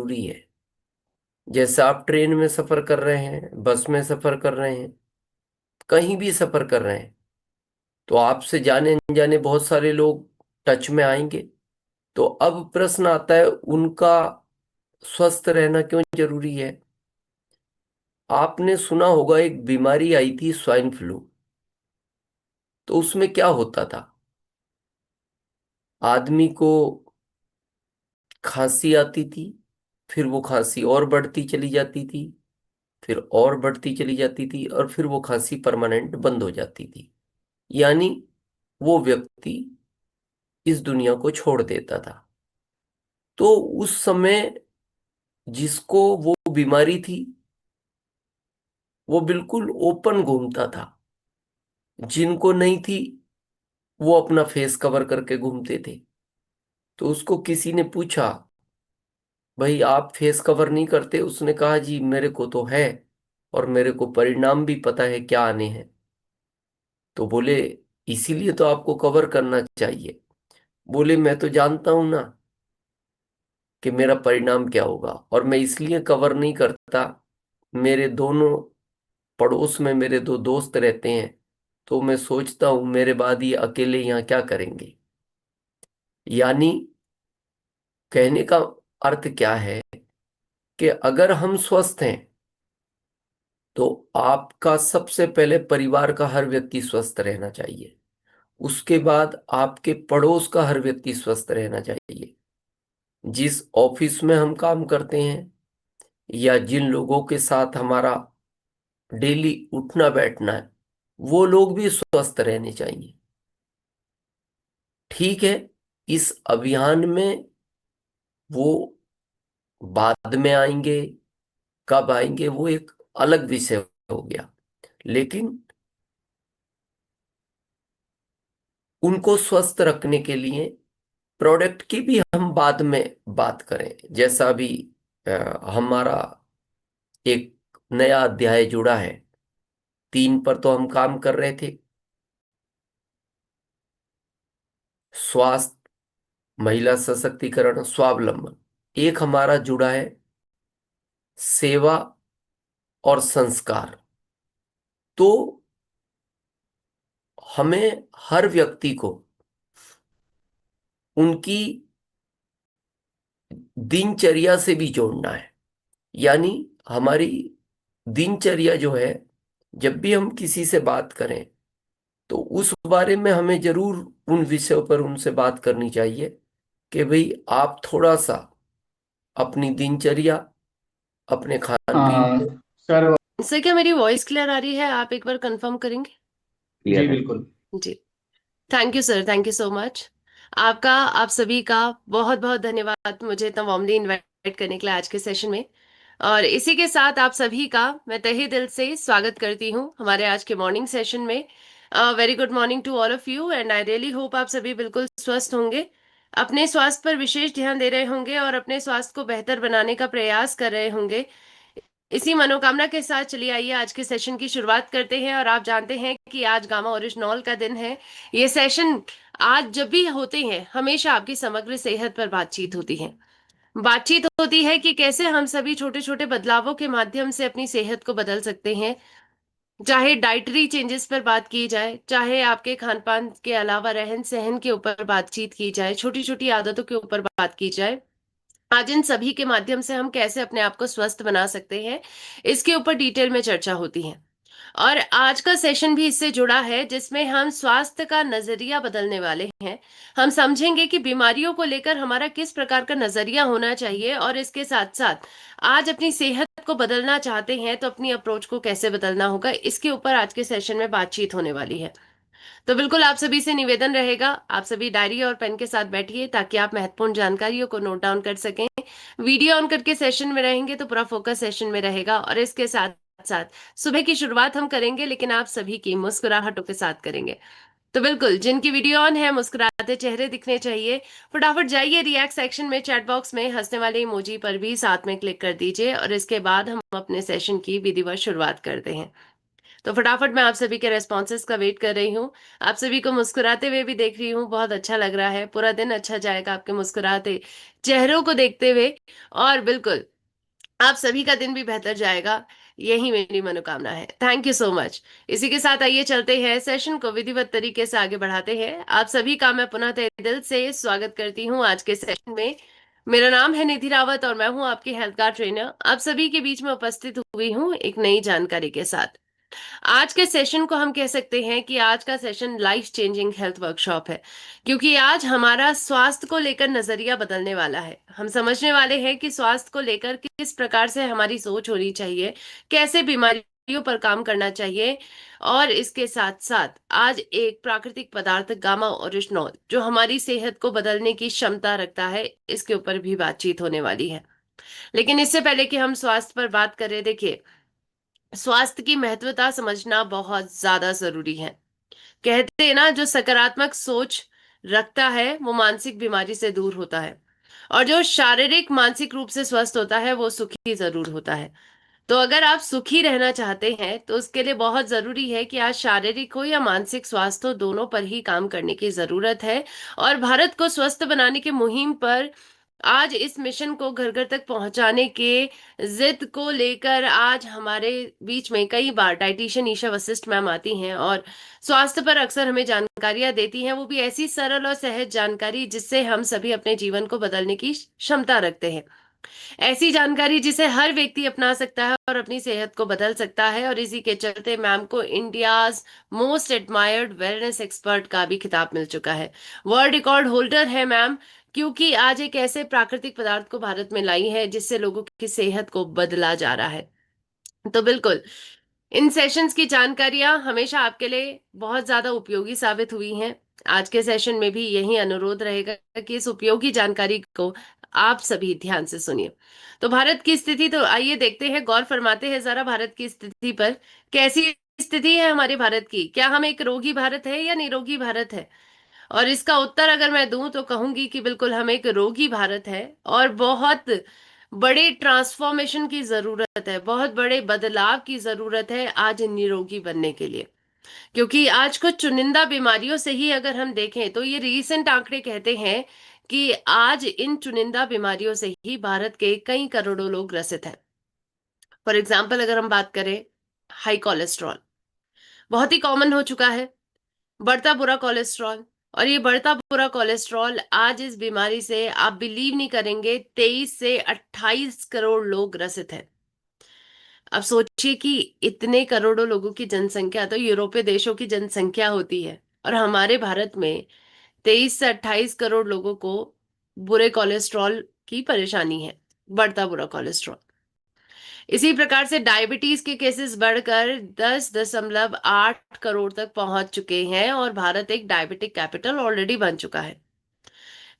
जरूरी है। जैसे आप ट्रेन में सफर कर रहे हैं, बस में सफर कर रहे हैं, कहीं भी सफर कर रहे हैं, तो आपसे जाने अनजाने बहुत सारे लोग टच में आएंगे। तो अब प्रश्न आता है, उनका स्वस्थ रहना क्यों जरूरी है। आपने सुना होगा एक बीमारी आई थी, स्वाइन फ्लू। तो उसमें क्या होता था, आदमी को खांसी आती थी, फिर वो खांसी और बढ़ती चली जाती थी, फिर और बढ़ती चली जाती थी, और फिर वो खांसी परमानेंट बंद हो जाती थी। यानी वो व्यक्ति इस दुनिया को छोड़ देता था। तो उस समय जिसको वो बीमारी थी, वो बिल्कुल ओपन घूमता था। जिनको नहीं थी, वो अपना फेस कवर करके घूमते थे। तो उसको किसी ने पूछा, भाई आप फेस कवर नहीं करते? उसने कहा, जी मेरे को तो है, और मेरे को परिणाम भी पता है क्या आने हैं। तो बोले, इसीलिए तो आपको कवर करना चाहिए। बोले, मैं तो जानता हूं ना कि मेरा परिणाम क्या होगा, और मैं इसलिए कवर नहीं करता। मेरे दोनों पड़ोस में मेरे दो दोस्त रहते हैं, तो मैं सोचता हूं मेरे बाद ये अकेले यहाँ क्या करेंगे। यानी कहने का अर्थ क्या है कि अगर हम स्वस्थ हैं, तो आपका सबसे पहले परिवार का हर व्यक्ति स्वस्थ रहना चाहिए। उसके बाद आपके पड़ोस का हर व्यक्ति स्वस्थ रहना चाहिए। जिस ऑफिस में हम काम करते हैं, या जिन लोगों के साथ हमारा डेली उठना बैठना है, वो लोग भी स्वस्थ रहने चाहिए। ठीक है, इस अभियान में वो बाद में आएंगे, कब आएंगे वो एक अलग विषय हो गया। लेकिन उनको स्वस्थ रखने के लिए प्रोडक्ट की भी हम बाद में बात करें। जैसा अभी हमारा एक नया अध्याय जुड़ा है, 3 पर तो हम काम कर रहे थे, स्वास्थ्य, महिला सशक्तिकरण, स्वावलंबन। एक हमारा जुड़ा है, सेवा और संस्कार। तो हमें हर व्यक्ति को उनकी दिनचर्या से भी जोड़ना है। यानी हमारी दिनचर्या जो है, जब भी हम किसी से बात करें, तो उस बारे में हमें जरूर उन विषयों पर उनसे बात करनी चाहिए कि भाई आप थोड़ा सा अपनी दिनचर्या, अपने खान पीन को। सर। सर क्या मेरी वॉइस क्लियर आ रही है? आप एक बार कंफर्म करेंगे? जी क्लियर है। बिल्कुल। जी। Thank you sir, thank you so much. आपका, आप सभी का बहुत बहुत धन्यवाद मुझे इतना वार्मली इनवाइट करने के लिए आज के सेशन में। और इसी के साथ आप सभी का मैं तहे दिल से स्वागत करती हूँ हमारे आज के मॉर्निंग सेशन में। Very good morning to all of you, and I really hope आप सभी बिल्कुल स्वस्थ होंगे, अपने स्वास्थ्य पर विशेष ध्यान दे रहे होंगे और अपने स्वास्थ्य को बेहतर बनाने का प्रयास कर रहे होंगे। इसी मनोकामना के साथ चलिए आइए आज के सेशन की शुरुआत करते हैं। और आप जानते हैं कि आज गामा ओरिजिनॉल का दिन है। ये सेशन आज जब भी होते हैं, हमेशा आपकी समग्र सेहत पर बातचीत होती है। बातचीत होती है कि कैसे हम सभी छोटे छोटे बदलावों के माध्यम से अपनी सेहत को बदल सकते हैं। चाहे डाइटरी चेंजेस पर बात की जाए, चाहे आपके खान पान के अलावा रहन सहन के ऊपर बातचीत की जाए, छोटी छोटी आदतों के ऊपर बात की जाए, आज इन सभी के माध्यम से हम कैसे अपने आप को स्वस्थ बना सकते हैं, इसके ऊपर डिटेल में चर्चा होती है। और आज का सेशन भी इससे जुड़ा है, जिसमें हम स्वास्थ्य का नजरिया बदलने वाले हैं। हम समझेंगे कि बीमारियों को लेकर हमारा किस प्रकार का नजरिया होना चाहिए, और इसके साथ साथ आज अपनी सेहत को बदलना चाहते हैं तो अपनी अप्रोच को कैसे बदलना होगा, इसके ऊपर आज के सेशन में बातचीत होने वाली है। तो बिल्कुल आप सभी से निवेदन रहेगा, आप सभी डायरी और पेन के साथ बैठिए ताकि आप महत्वपूर्ण जानकारियों को नोट डाउन कर सकें। वीडियो ऑन करके सेशन में रहेंगे तो पूरा फोकस सेशन में रहेगा, और इसके साथ साथ सुबह की शुरुआत हम करेंगे, लेकिन आप सभी की मुस्कुराहटों के साथ करेंगे। तो बिल्कुल जिनकी वीडियो ऑन है, मुस्कुराते चेहरे दिखने चाहिए। फटाफट जाइए रिएक्ट सेक्शन में, चैट बॉक्स में हंसने वाले इमोजी पर भी साथ में क्लिक कर दीजिए, और इसके बाद हम अपने सेशन की विधिवत शुरुआत करते हैं। तो फटाफट मैं आप सभी के रेस्पॉन्सेस का वेट कर रही हूँ। आप सभी को मुस्कुराते हुए भी देख रही हूँ, बहुत अच्छा लग रहा है। पूरा दिन अच्छा जाएगा आपके मुस्कुराते चेहरों को देखते हुए। और बिल्कुल आप सभी का दिन भी बेहतर जाएगा, यही मेरी मनोकामना है। Thank you so much. इसी के साथ आइए चलते हैं, सेशन को विधिवत तरीके से आगे बढ़ाते हैं। आप सभी का मैं पुनः तहे दिल से स्वागत करती हूँ आज के सेशन में। मेरा नाम है निधि रावत और मैं हूँ आपकी हेल्थ कार्ड ट्रेनर। आप सभी के बीच में उपस्थित हुई हूँ एक नई जानकारी के साथ। आज के सेशन को हम कह सकते हैं कि आज का session life changing health workshop है, क्योंकि आज हमारा स्वास्थ्य को लेकर नजरिया बदलने वाला है। हम समझने वाले हैं कि स्वास्थ्य को लेकर किस प्रकार से हमारी सोच होनी चाहिए, कैसे बीमारियों पर काम करना चाहिए। और इसके साथ साथ आज एक प्राकृतिक पदार्थ गामा ओरिजिनॉल जो हमारी सेहत को बदलने की क्षमता रखता है, इसके ऊपर भी बातचीत होने वाली है। लेकिन इससे पहले कि हम स्वास्थ्य पर बात करें, देखिए, स्वास्थ्य की महत्वता समझना बहुत ज्यादा जरूरी है। कहते हैं ना, जो सकारात्मक सोच रखता है वो मानसिक बीमारी से दूर होता है, और जो शारीरिक मानसिक रूप से स्वस्थ होता है वो सुखी जरूर होता है। तो अगर आप सुखी रहना चाहते हैं तो उसके लिए बहुत जरूरी है कि आज शारीरिक हो या मानसिक स्वास्थ्य हो, दोनों पर ही काम करने की जरूरत है। और भारत को स्वस्थ बनाने की मुहिम पर आज इस मिशन को घर घर तक पहुंचाने के जिद को लेकर आज हमारे बीच में कई बार डाइटिशियन ईशा वशिष्ठ मैम आती हैं और स्वास्थ्य पर अक्सर हमें जानकारियां देती हैं, वो भी ऐसी सरल और सहज जानकारी जिससे हम सभी अपने जीवन को बदलने की क्षमता रखते हैं। ऐसी जानकारी जिसे हर व्यक्ति अपना सकता है और अपनी सेहत को बदल सकता है। और इसी के चलते मैम को India's most admired wellness expert का भी खिताब मिल चुका है। वर्ल्ड रिकॉर्ड होल्डर है मैम, क्योंकि आज एक ऐसे प्राकृतिक पदार्थ को भारत में लाई है जिससे लोगों की सेहत को बदला जा रहा है। तो बिल्कुल इन सेशंस की जानकारियां हमेशा आपके लिए बहुत ज्यादा उपयोगी साबित हुई हैं। आज के सेशन में भी यही अनुरोध रहेगा कि इस उपयोगी जानकारी को आप सभी ध्यान से सुनिए। तो भारत की स्थिति, तो आइए देखते हैं, गौर फरमाते हैं जरा भारत की स्थिति पर। कैसी स्थिति है हमारे भारत की? क्या हम एक रोगी भारत है या निरोगी भारत है? और इसका उत्तर अगर मैं दूं तो कहूंगी कि बिल्कुल हम एक रोगी भारत है, और बहुत बड़े ट्रांसफॉर्मेशन की जरूरत है, बहुत बड़े बदलाव की जरूरत है आज निरोगी बनने के लिए। क्योंकि आज कुछ चुनिंदा बीमारियों से ही अगर हम देखें तो ये रीसेंट आंकड़े कहते हैं कि आज इन चुनिंदा बीमारियों से ही भारत के कई करोड़ों लोग ग्रसित हैं। फॉर एग्जाम्पल अगर हम बात करें, हाई कोलेस्ट्रॉल बहुत ही कॉमन हो चुका है, बढ़ता बुरा कोलेस्ट्रॉल। और ये बढ़ता बुरा कोलेस्ट्रॉल, आज इस बीमारी से आप बिलीव नहीं करेंगे, 23 से 28 करोड़ लोग ग्रसित हैं। अब सोचिए कि इतने करोड़ों लोगों की जनसंख्या तो यूरोपीय देशों की जनसंख्या होती है, और हमारे भारत में 23 से 28 करोड़ लोगों को बुरे कोलेस्ट्रॉल की परेशानी है, बढ़ता बुरा कोलेस्ट्रॉल। इसी प्रकार से डायबिटीज के केसेस बढ़कर 10.8 करोड़ तक पहुंच चुके हैं, और भारत एक डायबिटिक कैपिटल ऑलरेडी बन चुका है।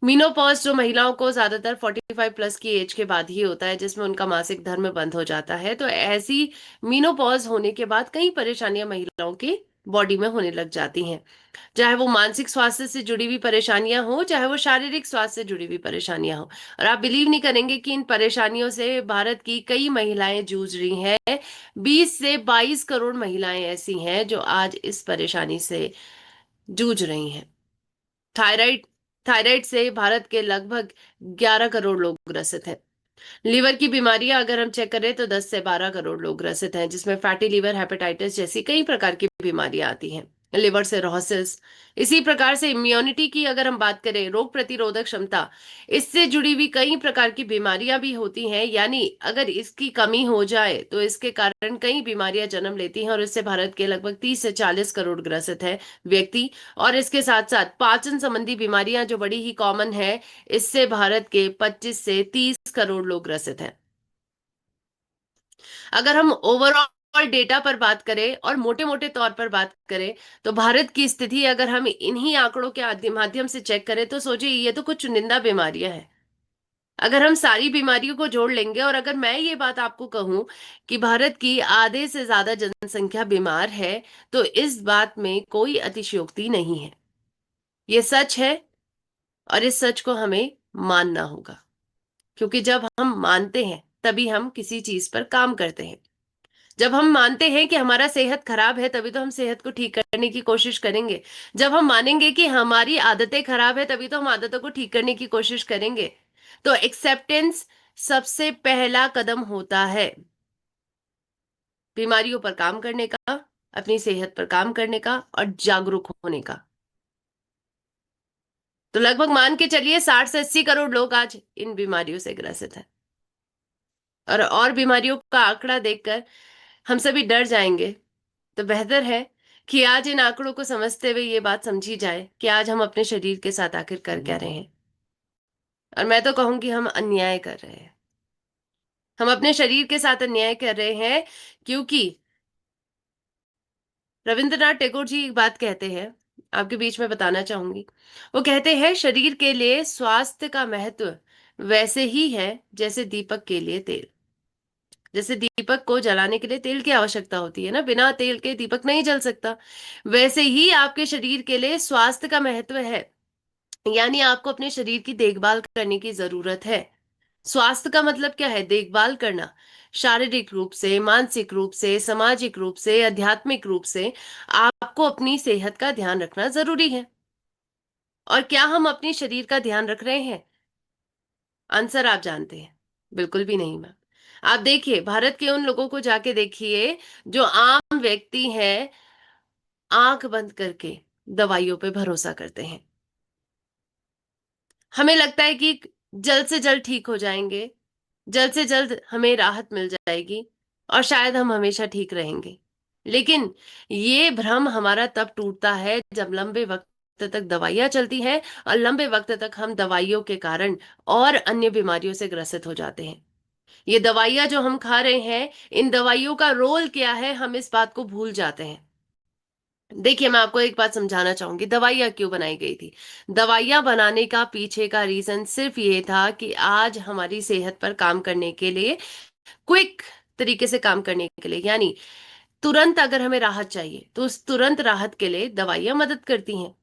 मीनोपॉज जो महिलाओं को ज्यादातर 45 प्लस की एज के बाद ही होता है, जिसमें उनका मासिक धर्म बंद हो जाता है, तो ऐसी मीनोपॉज होने के बाद कई परेशानियां महिलाओं की बॉडी में होने लग जाती हैं। चाहे वो मानसिक स्वास्थ्य से जुड़ी हुई परेशानियां हो, चाहे वो शारीरिक स्वास्थ्य से जुड़ी हुई परेशानियां हो। और आप बिलीव नहीं करेंगे कि इन परेशानियों से भारत की कई महिलाएं जूझ रही हैं। 20 से 22 करोड़ महिलाएं ऐसी हैं जो आज इस परेशानी से जूझ रही हैं। थायराइड थायराइड से भारत के लगभग 11 करोड़ लोग ग्रसित हैं। लीवर की बीमारियां अगर हम चेक करें तो 10 से 12 करोड़ लोग ग्रसित हैं, जिसमें फैटी लीवर, हेपेटाइटिस जैसी कई प्रकार की बीमारियां आती हैं, लिवर सिरोसिस। इसी प्रकार से इम्यूनिटी की अगर हम बात करें, रोग प्रतिरोधक क्षमता, इससे जुड़ी हुई कई प्रकार की बीमारियां भी होती हैं। यानी अगर इसकी कमी हो जाए तो इसके कारण कई बीमारियां जन्म लेती हैं, और इससे भारत के लगभग 30 से 40 करोड़ ग्रसित है व्यक्ति। और इसके साथ साथ पाचन संबंधी बीमारियां जो बड़ी ही कॉमन है, इससे भारत के 25 से 30 करोड़ लोग ग्रसित हैं। अगर हम ओवरऑल डेटा पर बात करें और मोटे मोटे तौर पर बात करें, तो भारत की स्थिति अगर हम इन्हीं आंकड़ों के माध्यम से चेक करें तो सोचिए, ये तो कुछ चुनिंदा बीमारियां हैं। अगर हम सारी बीमारियों को जोड़ लेंगे, और अगर मैं ये बात आपको कहूं कि भारत की आधे से ज्यादा जनसंख्या बीमार है, तो इस बात में कोई अतिशयोक्ति नहीं है। ये सच है, और इस सच को हमें मानना होगा, क्योंकि जब हम मानते हैं तभी हम किसी चीज पर काम करते हैं। जब हम मानते हैं कि हमारा सेहत खराब है तभी तो हम सेहत को ठीक करने की कोशिश करेंगे। जब हम मानेंगे कि हमारी आदतें खराब है तभी तो हम आदतों को ठीक करने की कोशिश करेंगे। तो एक्सेप्टेंस सबसे पहला कदम होता है बीमारियों पर काम करने का, अपनी सेहत पर काम करने का और जागरूक होने का। तो लगभग मान के चलिए 60 से 80 करोड़ लोग आज इन बीमारियों से ग्रसित हैं। और बीमारियों का आंकड़ा देखकर हम सभी डर जाएंगे। तो बेहतर है कि आज इन आंकड़ों को समझते हुए ये बात समझी जाए कि आज हम अपने शरीर के साथ आखिर कर क्या रहे हैं। और मैं तो कहूंगी हम अन्याय कर रहे हैं। हम अपने शरीर के साथ अन्याय कर रहे हैं, क्योंकि रविंद्रनाथ टैगोर जी एक बात कहते हैं, आपके बीच में बताना चाहूंगी। वो कहते हैं शरीर के लिए स्वास्थ्य का महत्व वैसे ही है जैसे दीपक के लिए तेल। जैसे दीपक को जलाने के लिए तेल की आवश्यकता होती है ना, बिना तेल के दीपक नहीं जल सकता, वैसे ही आपके शरीर के लिए स्वास्थ्य का महत्व है। यानी आपको अपने शरीर की देखभाल करने की जरूरत है। स्वास्थ्य का मतलब क्या है? देखभाल करना। शारीरिक रूप से, मानसिक रूप से, सामाजिक रूप से, आध्यात्मिक रूप से आपको अपनी सेहत का ध्यान रखना जरूरी है। और क्या हम अपने शरीर का ध्यान रख रहे हैं? आंसर आप जानते हैं, बिल्कुल भी नहीं मैम। आप देखिए, भारत के उन लोगों को जाके देखिए जो आम व्यक्ति हैं, आंख बंद करके दवाइयों पे भरोसा करते हैं। हमें लगता है कि जल्द से जल्द ठीक हो जाएंगे, जल्द से जल्द हमें राहत मिल जाएगी और शायद हम हमेशा ठीक रहेंगे। लेकिन ये भ्रम हमारा तब टूटता है जब लंबे वक्त तक दवाइयां चलती हैं और लंबे वक्त तक हम दवाइयों के कारण और अन्य बीमारियों से ग्रसित हो जाते हैं। ये दवाइयां जो हम खा रहे हैं, इन दवाइयों का रोल क्या है, हम इस बात को भूल जाते हैं। देखिए, मैं आपको एक बात समझाना चाहूंगी, दवाइयां क्यों बनाई गई थी। दवाइयां बनाने का पीछे का रीजन सिर्फ ये था कि आज हमारी सेहत पर काम करने के लिए, क्विक तरीके से काम करने के लिए, यानी तुरंत अगर हमें राहत चाहिए तो उस तुरंत राहत के लिए दवाइयां मदद करती हैं।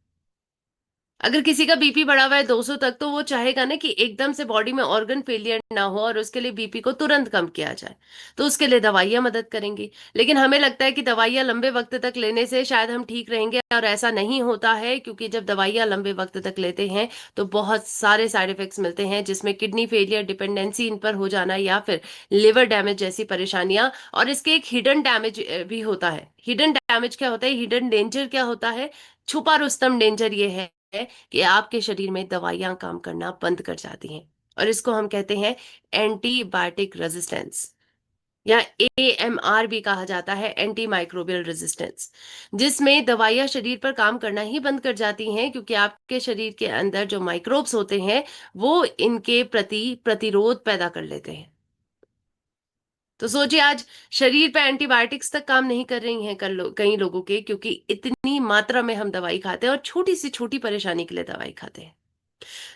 अगर किसी का बीपी बढ़ा हुआ है 200 तक, तो वो चाहेगा ना कि एकदम से बॉडी में ऑर्गन फेलियर ना हो और उसके लिए बीपी को तुरंत कम किया जाए, तो उसके लिए दवाइयां मदद करेंगी। लेकिन हमें लगता है कि दवाइयां लंबे वक्त तक लेने से शायद हम ठीक रहेंगे, और ऐसा नहीं होता है, क्योंकि जब दवाइयां लंबे वक्त तक लेते हैं तो बहुत सारे साइड इफेक्ट्स मिलते हैं, जिसमें किडनी फेलियर, डिपेंडेंसी इन पर हो जाना, या फिर लिवर डैमेज जैसी परेशानियां। और इसके एक हिडन डैमेज भी होता है। हिडन डैमेज क्या होता है? हिडन डेंजर क्या होता है? छुपा रुस्तम डेंजर ये है कि आपके शरीर में दवाइयां काम करना बंद कर जाती हैं। और इसको हम कहते हैं एंटीबायोटिक रेजिस्टेंस, या AMR भी कहा जाता है, एंटी माइक्रोबियल रेजिस्टेंस, जिसमें दवाइयां शरीर पर काम करना ही बंद कर जाती हैं, क्योंकि आपके शरीर के अंदर जो माइक्रोब्स होते हैं वो इनके प्रति प्रतिरोध पैदा कर लेते हैं। तो सोचिए, आज शरीर पे एंटीबायोटिक्स तक काम नहीं कर रही हैं कई लोगों के, क्योंकि इतनी मात्रा में हम दवाई खाते हैं और छोटी सी छोटी परेशानी के लिए दवाई खाते हैं।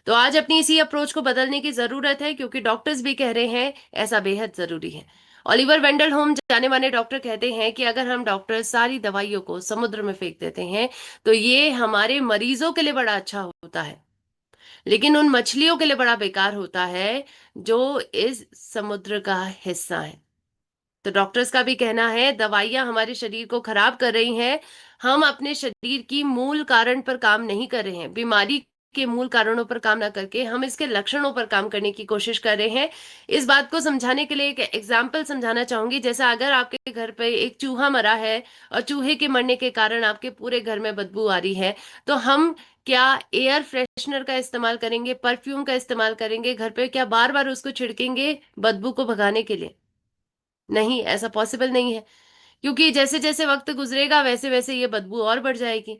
तो आज अपनी इसी अप्रोच को बदलने की जरूरत है, क्योंकि डॉक्टर्स भी कह रहे हैं ऐसा बेहद जरूरी है। ओलिवर वेंडल होम जाने माने डॉक्टर कहते हैं कि अगर हम डॉक्टर सारी दवाइयों को समुद्र में फेंक देते हैं तो ये हमारे मरीजों के लिए बड़ा अच्छा होता है, लेकिन उन मछलियों के लिए बड़ा बेकार होता है जो इस समुद्र का हिस्सा है। तो डॉक्टर्स का भी कहना है दवाइयां हमारे शरीर को खराब कर रही हैं। हम अपने शरीर की मूल कारण पर काम नहीं कर रहे हैं। बीमारी के मूल कारणों पर काम ना करके हम इसके लक्षणों पर काम करने की कोशिश कर रहे हैं। इस बात को समझाने के लिए एक एग्जाम्पल समझाना चाहूंगी। जैसा अगर आपके घर पे एक चूहा मरा है और चूहे के मरने के कारण आपके पूरे घर में बदबू आ रही है, तो हम क्या एयर फ्रेशनर का इस्तेमाल करेंगे, परफ्यूम का इस्तेमाल करेंगे घर पे? क्या बार बार उसको छिड़केंगे बदबू को भगाने के लिए? नहीं, ऐसा पॉसिबल नहीं है, क्योंकि जैसे जैसे वक्त गुजरेगा वैसे वैसे ये बदबू और बढ़ जाएगी।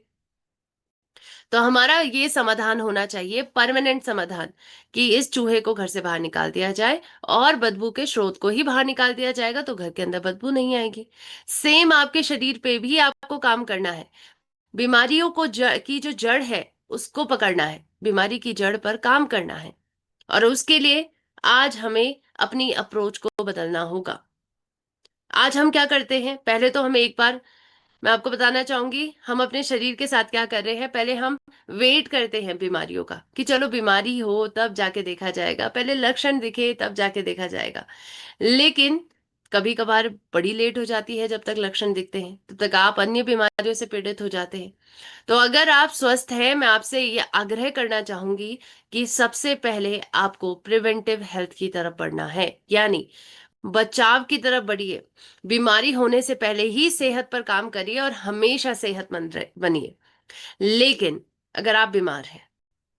तो हमारा ये समाधान होना चाहिए, परमानेंट समाधान, कि इस चूहे को घर से बाहर निकाल दिया जाए और बदबू के स्रोत को ही बाहर निकाल दिया जाएगा, तो घर के अंदर बदबू नहीं आएगी। सेम आपके शरीर पे भी आपको काम करना है। बीमारियों को की जो जड़ है उसको पकड़ना है, बीमारी की जड़ पर काम करना है। और उसके लिए आज हमें अपनी अप्रोच को बदलना होगा। आज हम क्या करते हैं? पहले तो हम एक बार, मैं आपको बताना चाहूंगी हम अपने शरीर के साथ क्या कर रहे हैं। पहले हम वेट करते हैं बीमारियों का, कि चलो बीमारी हो तब जाके देखा जाएगा, पहले लक्षण दिखे तब जाके देखा जाएगा। लेकिन कभी कभार बड़ी लेट हो जाती है, जब तक लक्षण दिखते हैं तब तक आप अन्य बीमारियों से पीड़ित हो जाते हैं। तो अगर आप स्वस्थ हैं, मैं आपसे ये आग्रह करना चाहूंगी कि सबसे पहले आपको प्रिवेंटिव हेल्थ की तरफ बढ़ना है, यानी बचाव की तरफ बढ़िए। बीमारी होने से पहले ही सेहत पर काम करिए और हमेशा सेहतमंद बनिए। लेकिन अगर आप बीमार हैं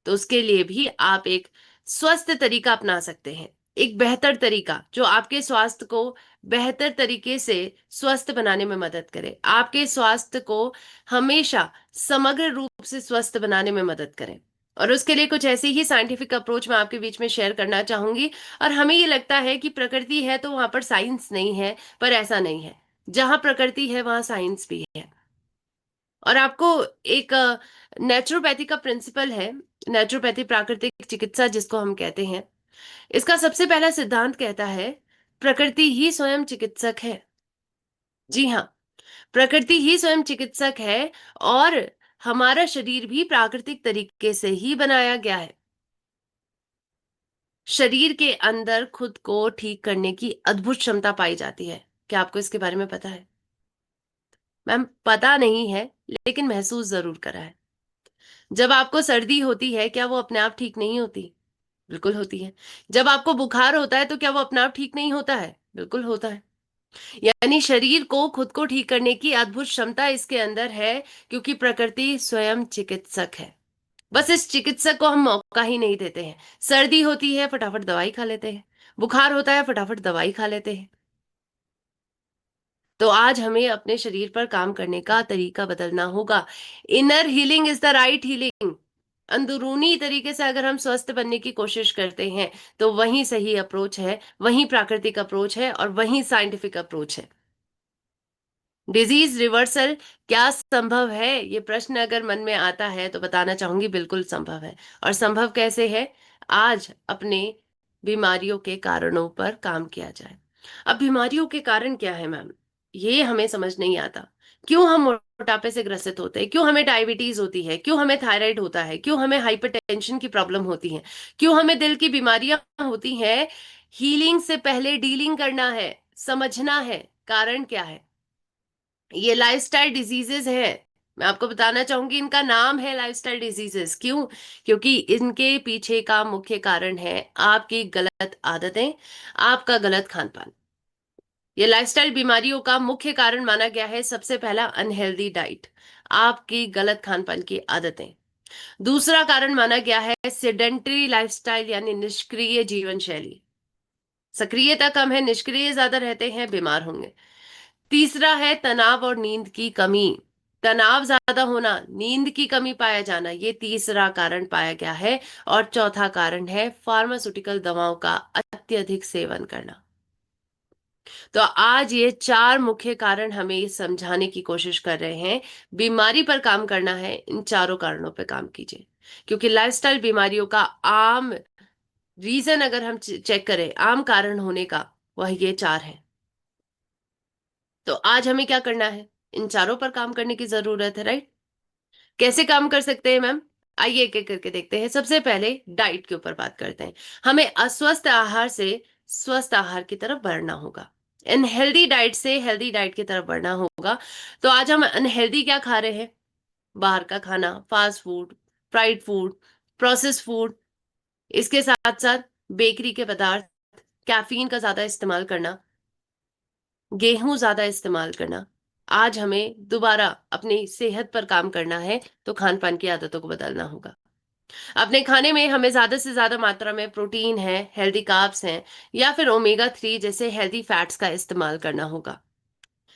तो उसके लिए भी आप एक स्वस्थ तरीका अपना सकते हैं, एक बेहतर तरीका जो आपके स्वास्थ्य को बेहतर तरीके से स्वस्थ बनाने में मदद करे, आपके स्वास्थ्य को हमेशा समग्र रूप से स्वस्थ बनाने में मदद करे। और उसके लिए कुछ ऐसी ही साइंटिफिक अप्रोच मैं आपके बीच में शेयर करना चाहूंगी। और हमें ये लगता है कि प्रकृति है तो वहां पर साइंस नहीं है, पर ऐसा नहीं है। जहां प्रकृति है वहां साइंस भी है। और आपको एक नेचुरोपैथी का प्रिंसिपल है, नेचुरोपैथी प्राकृतिक चिकित्सा जिसको हम कहते हैं, इसका सबसे पहला सिद्धांत कहता है प्रकृति ही स्वयं चिकित्सक है। जी हाँ, प्रकृति ही स्वयं चिकित्सक है। और हमारा शरीर भी प्राकृतिक तरीके से ही बनाया गया है। शरीर के अंदर खुद को ठीक करने की अद्भुत क्षमता पाई जाती है। क्या आपको इसके बारे में पता है? मैम, पता नहीं है, लेकिन महसूस जरूर करा है। जब आपको सर्दी होती है, क्या वो अपने आप ठीक नहीं होती? बिल्कुल होती है। जब आपको बुखार होता है तो क्या वो अपने आप ठीक नहीं होता है? बिल्कुल होता है। यानी शरीर को खुद को ठीक करने की अद्भुत क्षमता इसके अंदर है, क्योंकि प्रकृति स्वयं चिकित्सक है। बस इस चिकित्सक को हम मौका ही नहीं देते हैं। सर्दी होती है, फटाफट दवाई खा लेते हैं। बुखार होता है, फटाफट दवाई खा लेते हैं। तो आज हमें अपने शरीर पर काम करने का तरीका बदलना होगा। Inner healing is the right healing. अंदरूनी तरीके से अगर हम स्वस्थ बनने की कोशिश करते हैं तो वही सही अप्रोच है, वही प्राकृतिक अप्रोच है और वही साइंटिफिक अप्रोच है। डिजीज रिवर्सल क्या संभव है? ये प्रश्न अगर मन में आता है तो बताना चाहूंगी, बिल्कुल संभव है। और संभव कैसे है? आज अपने बीमारियों के कारणों पर काम किया जाए। अब बीमारियों के कारण क्या है मैम, ये हमें समझ नहीं आता। क्यों हम मोटापे से ग्रसित होते हैं? क्यों हमें डायबिटीज होती है? क्यों हमें थायराइड होता है? क्यों हमें हाइपरटेंशन की प्रॉब्लम होती है? क्यों हमें दिल की बीमारियां होती हैं? हीलिंग से पहले डीलिंग करना है, समझना है कारण क्या है। ये लाइफस्टाइल डिजीजेस है। मैं आपको बताना चाहूंगी, इनका नाम है लाइफस्टाइल डिजीजेस। क्यों? क्योंकि इनके पीछे का मुख्य कारण है आपकी गलत आदतें, आपका गलत खान पान। ये लाइफस्टाइल बीमारियों का मुख्य कारण माना गया है सबसे पहला अनहेल्दी डाइट, आपकी गलत खान पान की आदतें। दूसरा कारण माना गया है सेडेंटरी लाइफस्टाइल, यानी निष्क्रिय जीवन शैली। सक्रियता कम है, निष्क्रिय ज्यादा रहते हैं, बीमार होंगे। तीसरा है तनाव और नींद की कमी। तनाव ज्यादा होना, नींद की कमी पाया जाना, ये तीसरा कारण पाया गया है। और चौथा कारण है फार्मास्यूटिकल दवाओं का अत्यधिक सेवन करना। तो आज ये चार मुख्य कारण हमें ये समझाने की कोशिश कर रहे हैं। बीमारी पर काम करना है, इन चारों कारणों पर काम कीजिए। क्योंकि लाइफस्टाइल बीमारियों का आम रीजन अगर हम चेक करें, आम कारण होने का, वह ये चार है। तो आज हमें क्या करना है? इन चारों पर काम करने की जरूरत है, राइट? कैसे काम कर सकते हैं मैम? आइए एक एक करके देखते हैं। सबसे पहले डाइट के ऊपर बात करते हैं। हमें अस्वस्थ आहार से स्वस्थ आहार की तरफ बढ़ना होगा। अनहेल्दी डाइट से हेल्दी डाइट की तरफ बढ़ना होगा। तो आज हम अनहेल्दी क्या खा रहे हैं? बाहर का खाना, fast food, fried food, process food, इसके साथ साथ बेकरी के पदार्थ, कैफीन का ज्यादा इस्तेमाल करना, गेहूं ज्यादा इस्तेमाल करना। आज हमें दोबारा अपनी सेहत पर काम करना है, तो खान पान की आदतों को बदलना होगा। अपने खाने में हमें ज्यादा से ज्यादा मात्रा में प्रोटीन है, हेल्दी कार्ब्स हैं, या फिर ओमेगा 3 जैसे हेल्दी फैट्स का इस्तेमाल करना होगा।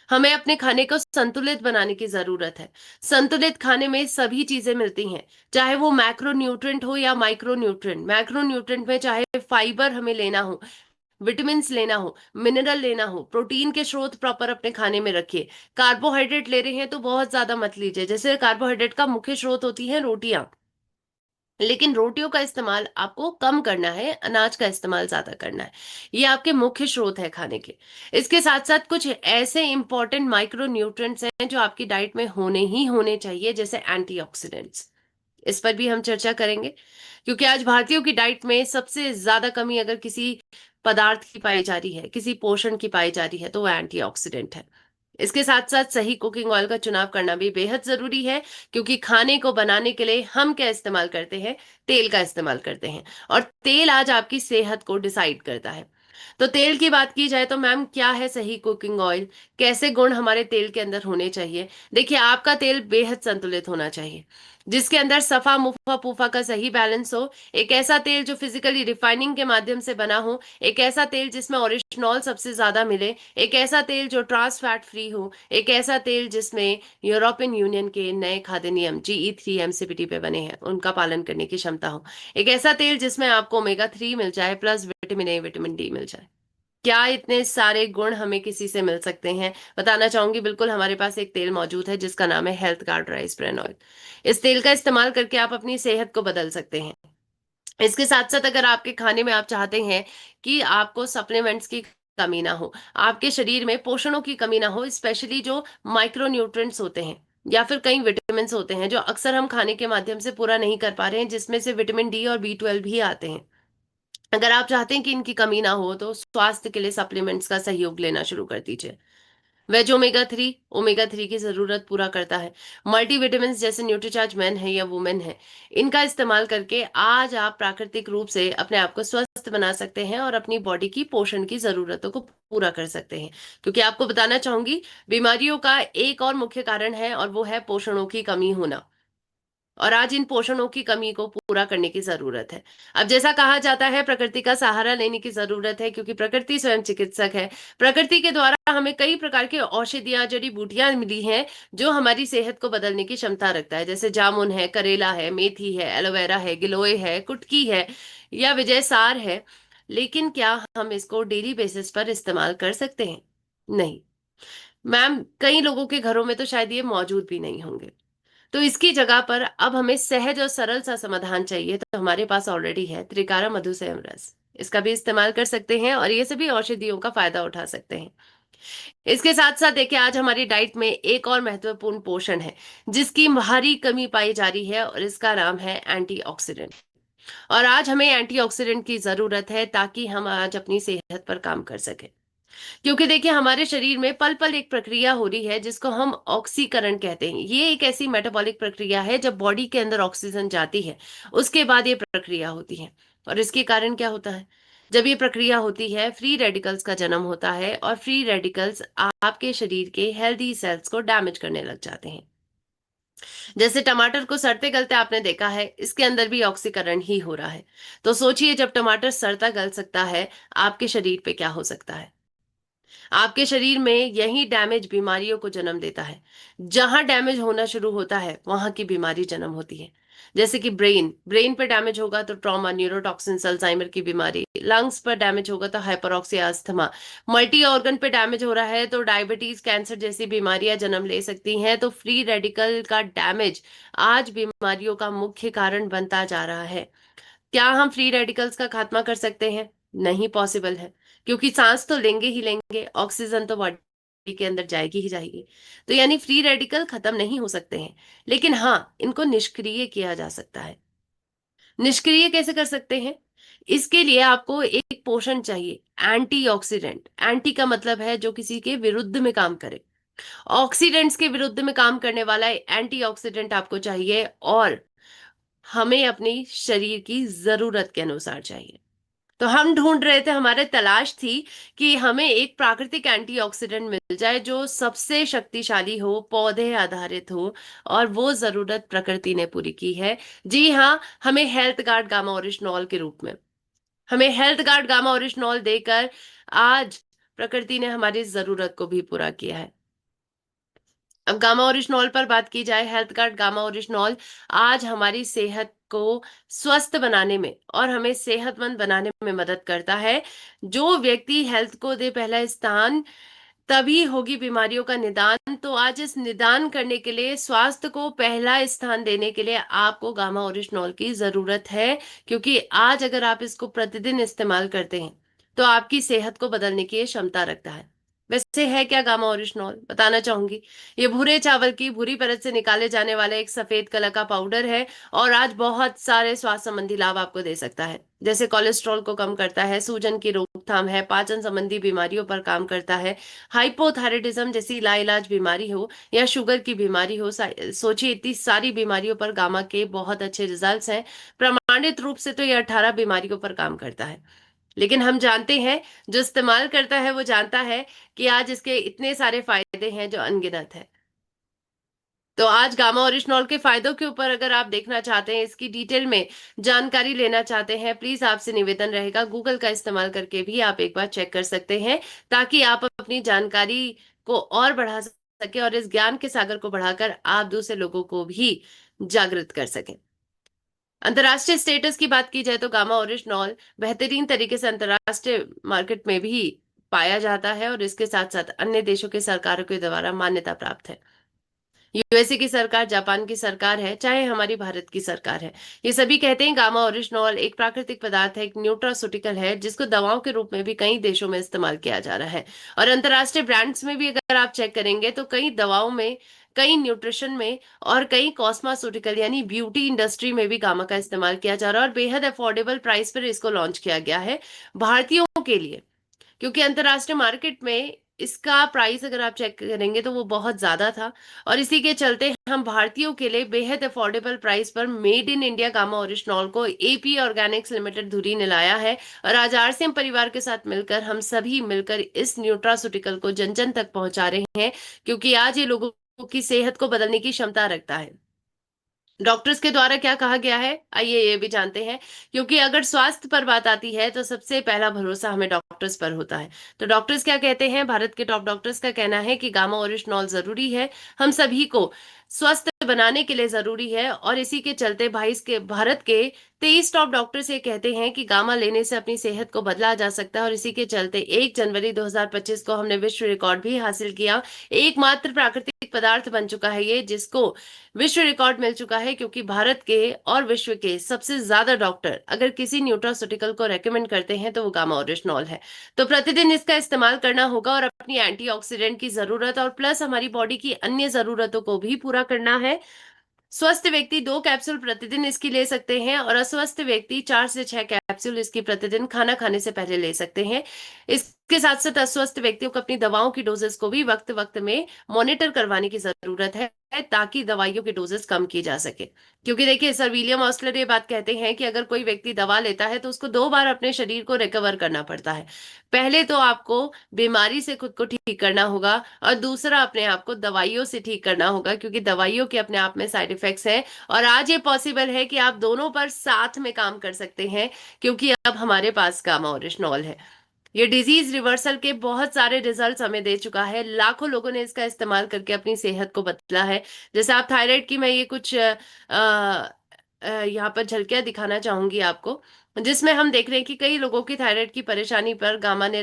हमें अपने खाने को संतुलित बनाने की जरूरत है। संतुलित खाने में सभी चीजें मिलती हैं, चाहे वो मैक्रो न्यूट्रिएंट हो या माइक्रो न्यूट्रिएंट। मैक्रो न्यूट्रिएंट में चाहे फाइबर हमें लेना हो, विटामिन लेना हो, मिनरल लेना हो, प्रोटीन के स्रोत प्रॉपर अपने खाने में रखिए। कार्बोहाइड्रेट ले रहे हैं तो बहुत ज्यादा मत लीजिए। जैसे कार्बोहाइड्रेट का मुख्य स्रोत होती है रोटियां, लेकिन रोटियों का इस्तेमाल आपको कम करना है, अनाज का इस्तेमाल ज्यादा करना है। ये आपके मुख्य स्रोत है खाने के। इसके साथ साथ कुछ ऐसे इंपॉर्टेंट माइक्रो न्यूट्रिएंट्स हैं जो आपकी डाइट में होने ही होने चाहिए, जैसे एंटीऑक्सीडेंट्स। इस पर भी हम चर्चा करेंगे, क्योंकि आज भारतीयों की डाइट में सबसे ज्यादा कमी अगर किसी पदार्थ की पाई जा रही है, किसी पोषण की पाई जा रही है, तो वो एंटीऑक्सीडेंट है। इसके साथ साथ सही कुकिंग ऑयल का चुनाव करना भी बेहद जरूरी है, क्योंकि खाने को बनाने के लिए हम क्या इस्तेमाल करते हैं? तेल का इस्तेमाल करते हैं। और तेल आज आपकी सेहत को डिसाइड करता है। तो तेल की बात की जाए तो मैम, क्या है सही कुकिंग ऑयल? कैसे गुण हमारे तेल के अंदर होने चाहिए? देखिए, आपका तेल बेहद संतुलित होना चाहिए, जिसके अंदर सफा मुफा पूफा का सही बैलेंस हो। एक ऐसा तेल जो फिजिकली रिफाइनिंग के माध्यम से बना हो, एक ऐसा तेल जिसमें ओरिजिनॉल सबसे ज्यादा मिले, एक ऐसा तेल जो ट्रांस फैट फ्री हो, एक ऐसा तेल जिसमें यूरोपियन यूनियन के नए खाद्य नियम GE3 MCPT पे बने हैं उनका पालन करने की क्षमता हो, एक ऐसा तेल जिसमें आपको ओमेगा 3 मिल जाए plus vitamin A vitamin D मिल जाए। क्या इतने सारे गुण हमें किसी से मिल सकते हैं? बताना चाहूंगी, बिल्कुल हमारे पास एक तेल मौजूद है जिसका नाम है health guard rice bran oil. इस तेल का इस्तेमाल करके आप अपनी सेहत को बदल सकते हैं। इसके साथ साथ अगर आपके खाने में आप चाहते हैं कि आपको सप्लीमेंट्स की कमी ना हो, आपके शरीर में पोषणों की कमी ना हो, स्पेशली जो माइक्रो न्यूट्रिएंट्स होते हैं या फिर कई विटामिन होते हैं जो अक्सर हम खाने के माध्यम से पूरा नहीं कर पा रहे हैं, जिसमें से विटामिन D और B12 भी आते हैं। अगर आप चाहते हैं कि इनकी कमी ना हो, तो स्वास्थ्य के लिए सप्लीमेंट्स का सहयोग लेना शुरू कर दीजिए। वेज ओमेगा 3 की जरूरत पूरा करता है। मल्टीविटामिन जैसे न्यूट्रीचार्ज मेन है या वुमेन है, इनका इस्तेमाल करके आज आप प्राकृतिक रूप से अपने आप को स्वस्थ बना सकते हैं और अपनी बॉडी की पोषण की जरूरतों को पूरा कर सकते हैं। क्योंकि आपको बताना चाहूंगी, बीमारियों का एक और मुख्य कारण है और वो है पोषणों की कमी होना। और आज इन पोषणों की कमी को पूरा करने की जरूरत है। अब जैसा कहा जाता है, प्रकृति का सहारा लेने की जरूरत है, क्योंकि प्रकृति स्वयं चिकित्सक है। प्रकृति के द्वारा हमें कई प्रकार की औषधियां, जड़ी बूटियां मिली हैं जो हमारी सेहत को बदलने की क्षमता रखता है, जैसे जामुन है, करेला है, मेथी है, एलोवेरा है, गिलोय है, कुटकी है या विजय सार है। लेकिन क्या हम इसको डेली बेसिस पर इस्तेमाल कर सकते हैं? नहीं मैम, कई लोगों के घरों में तो शायद ये मौजूद भी नहीं होंगे। तो इसकी जगह पर अब हमें सहज और सरल सा समाधान चाहिए, तो हमारे पास ऑलरेडी है त्रिकारा मधुसेम रस। इसका भी इस्तेमाल कर सकते हैं और ये सभी औषधियों का फायदा उठा सकते हैं। इसके साथ साथ देखिए, आज हमारी डाइट में एक और महत्वपूर्ण पोषण है जिसकी भारी कमी पाई जा रही है, और इसका नाम है एंटीऑक्सीडेंट। और आज हमें एंटीऑक्सीडेंट की जरूरत है ताकि हम आज अपनी सेहत पर काम कर सकें। क्योंकि देखिए, हमारे शरीर में पल पल एक प्रक्रिया हो रही है जिसको हम ऑक्सीकरण कहते हैं। ये एक ऐसी मेटाबॉलिक प्रक्रिया है, जब बॉडी के अंदर ऑक्सीजन जाती है उसके बाद ये प्रक्रिया होती है। और इसके कारण क्या होता है? जब ये प्रक्रिया होती है, फ्री रेडिकल्स का जन्म होता है, और फ्री रेडिकल्स आपके शरीर के हेल्दी सेल्स को डैमेज करने लग जाते हैं। जैसे टमाटर को सड़ते गलते आपने देखा है, इसके अंदर भी ऑक्सीकरण ही हो रहा है। तो सोचिए, जब टमाटर सड़ता गल सकता है, आपके शरीर पे क्या हो सकता है? आपके शरीर में यही डैमेज बीमारियों को जन्म देता है। जहां डैमेज होना शुरू होता है वहां की बीमारी जन्म होती है। जैसे कि ब्रेन ब्रेन पर डैमेज होगा तो ट्रॉमा, न्यूरोटॉक्सिन, अल्जाइमर की बीमारी। लंग्स पर डैमेज होगा तो हाइपरऑक्सिया, अस्थमा। मल्टी ऑर्गन पे डैमेज हो रहा है तो डायबिटीज, कैंसर जैसी बीमारियां जन्म ले सकती हैं। तो फ्री रेडिकल का डैमेज आज बीमारियों का मुख्य कारण बनता जा रहा है। क्या हम फ्री रेडिकल्स का खात्मा कर सकते हैं? नहीं पॉसिबल है, क्योंकि सांस तो लेंगे ही लेंगे, ऑक्सीजन तो बॉडी के अंदर जाएगी ही जाएगी। तो यानी फ्री रेडिकल खत्म नहीं हो सकते हैं, लेकिन हाँ, इनको निष्क्रिय किया जा सकता है। निष्क्रिय कैसे कर सकते हैं? इसके लिए आपको एक पोषण चाहिए, एंटीऑक्सीडेंट। एंटी का मतलब है जो किसी के विरुद्ध में काम करे। ऑक्सीडेंट्स के विरुद्ध में काम करने वाला एंटीऑक्सीडेंट आपको चाहिए, और हमें अपनी शरीर की जरूरत के अनुसार चाहिए। तो हम ढूंढ रहे थे, हमारे तलाश थी कि हमें एक प्राकृतिक एंटीऑक्सीडेंट मिल जाए जो सबसे शक्तिशाली हो, पौधे आधारित हो, और वो जरूरत प्रकृति ने पूरी की है। जी हाँ, हमें हेल्थ गार्ड गामा ओरिजिनॉल के रूप में, हमें हेल्थ गार्ड गामा ओरिजिनॉल देकर आज प्रकृति ने हमारी जरूरत को भी पूरा किया है। अब गामा ओरिजिनॉल पर बात की जाए, हेल्थ गार्ड गामा ओरिजिनॉल आज हमारी सेहत को स्वस्थ बनाने में और हमें सेहतमंद बनाने में मदद करता है। जो व्यक्ति हेल्थ को दे पहला स्थान, तभी होगी बीमारियों का निदान। तो आज इस निदान करने के लिए, स्वास्थ्य को पहला स्थान देने के लिए आपको गामा ओरिजिनॉल की जरूरत है। क्योंकि आज अगर आप इसको प्रतिदिन इस्तेमाल करते हैं तो आपकी सेहत को बदलने की ये क्षमता रखता है। वैसे है क्या गामा ओरिजिनॉल, बताना चाहूंगी। ये भूरे चावल की भूरी परत से निकाले जाने वाला एक सफेद कलर का पाउडर है, और आज बहुत सारे स्वास्थ्य संबंधी लाभ आपको दे सकता है। जैसे कोलेस्ट्रॉल को कम करता है, सूजन की रोकथाम है, पाचन संबंधी बीमारियों पर काम करता है, हाइपोथायराइडिज्म जैसी लाइलाज बीमारी हो या शुगर की बीमारी हो, सोचिए इतनी सारी बीमारियों पर गामा के बहुत अच्छे रिजल्ट्स हैं। प्रमाणित रूप से तो ये 18 बीमारियों पर काम करता है। लेकिन हम जानते हैं, जो इस्तेमाल करता है वो जानता है कि आज इसके इतने सारे फायदे हैं जो अनगिनत है। तो आज गामा ओरिजिनॉल के फायदों के ऊपर अगर आप देखना चाहते हैं, इसकी डिटेल में जानकारी लेना चाहते हैं, प्लीज आपसे निवेदन रहेगा, गूगल का इस्तेमाल करके भी आप एक बार चेक कर सकते हैं, ताकि आप अपनी जानकारी को और बढ़ा सके और इस ज्ञान के सागर को बढ़ाकर आप दूसरे लोगों को भी जागृत कर सकें। अंतर्राष्ट्रीय स्टेटस की बात की जाए तो गामा ओरिजिनॉल बेहतरीन तरीके से अंतर्राष्ट्रीय मार्केट में भी पाया जाता है, और इसके साथ साथ अन्य देशों के सरकारों के द्वारा मान्यता प्राप्त है। यूएसए की सरकार, जापान की सरकार है, चाहे हमारी भारत की सरकार है, ये सभी कहते हैं गामा ओरिजिनॉल एक प्राकृतिक पदार्थ है, एक न्यूट्रास्यूटिकल है, जिसको दवाओं के रूप में भी कई देशों में इस्तेमाल किया जा रहा है। और अंतर्राष्ट्रीय ब्रांड्स में भी अगर आप चेक करेंगे तो कई दवाओं में, कई न्यूट्रिशन में और कई कॉस्मास्यूटिकल यानी ब्यूटी इंडस्ट्री में भी गामा का इस्तेमाल किया जा रहा है, और बेहद अफोर्डेबल प्राइस पर इसको लॉन्च किया गया है भारतीयों के लिए। क्योंकि अंतर्राष्ट्रीय मार्केट में इसका प्राइस अगर आप चेक करेंगे तो वो बहुत ज्यादा था, और इसी के चलते हम भारतीयों के लिए बेहद अफोर्डेबल प्राइस पर made in India gamma oryzanol को एपी ऑर्गेनिक्स लिमिटेड धुरी ने लाया है। और आज आरसीएम परिवार के साथ मिलकर हम सभी मिलकर इस न्यूट्रास्यूटिकल को जन जन तक पहुंचा रहे हैं, क्योंकि आज ये लोगों की सेहत को बदलने की क्षमता रखता है। डॉक्टर्स के द्वारा क्या कहा गया है, आइए ये भी जानते हैं। क्योंकि अगर स्वास्थ्य पर बात आती है तो सबसे पहला भरोसा हमें डॉक्टर्स पर होता है। तो डॉक्टर्स क्या कहते हैं, भारत के टॉप डॉक्टर्स का कहना है कि गामा ओरिजिनॉल जरूरी है, हम सभी को स्वस्थ बनाने के लिए जरूरी है। और इसी के चलते भारत के 23 टॉप डॉक्टर्स ये कहते हैं कि गामा लेने से अपनी सेहत को बदला जा सकता है। और इसी के चलते 1 जनवरी 2025 को हमने विश्व रिकॉर्ड भी हासिल किया। एकमात्र प्राकृतिक पदार्थ बन चुका है ये, जिसको विश्व रिकॉर्ड मिल चुका है, क्योंकि भारत के और विश्व के सबसे ज्यादा डॉक्टर अगर किसी न्यूट्रास्यूटिकल को रेकमेंड करते हैं तो वो गामा ओरिजिनॉल है। तो प्रतिदिन इसका इस्तेमाल करना होगा, और अपनी एंटीऑक्सीडेंट की जरूरत और प्लस हमारी बॉडी की अन्य जरूरतों को भी पूरा करना है। स्वस्थ व्यक्ति 2 कैप्सूल प्रतिदिन इसकी ले सकते हैं, और अस्वस्थ व्यक्ति 4 से 6 कैप्सूल इसकी प्रतिदिन खाना खाने से पहले ले सकते हैं। इसके साथ साथ अस्वस्थ व्यक्तियों को अपनी दवाओं की डोजेस को भी वक्त वक्त में मॉनिटर करवाने की जरूरत है, ताकि दवाइयों की डोजेस कम की जा सके। क्योंकि देखिए, सर विलियम ऑस्लर ये बात कहते हैं कि अगर कोई व्यक्ति दवा लेता है तो उसको 2 बार अपने शरीर को रिकवर करना पड़ता है। पहले तो आपको बीमारी से खुद को ठीक करना होगा, और दूसरा अपने आप को दवाइयों से ठीक करना होगा, क्योंकि दवाइयों के अपने आप में साइड इफेक्ट्स हैं। और आज ये पॉसिबल है कि आप दोनों पर साथ में काम कर सकते हैं, क्योंकि अब हमारे पास गामा ओरिजिनॉल है। ये डिजीज रिवर्सल के बहुत सारे रिजल्ट्स हमें दे चुका है, लाखों लोगों ने इसका इस्तेमाल करके अपनी सेहत को बदला है। जैसे आप थायराइड की, मैं ये कुछ यहाँ पर झलकियां दिखाना चाहूंगी आपको, जिसमें हम देख रहे हैं कि कई लोगों की थायराइड की परेशानी पर गामा ने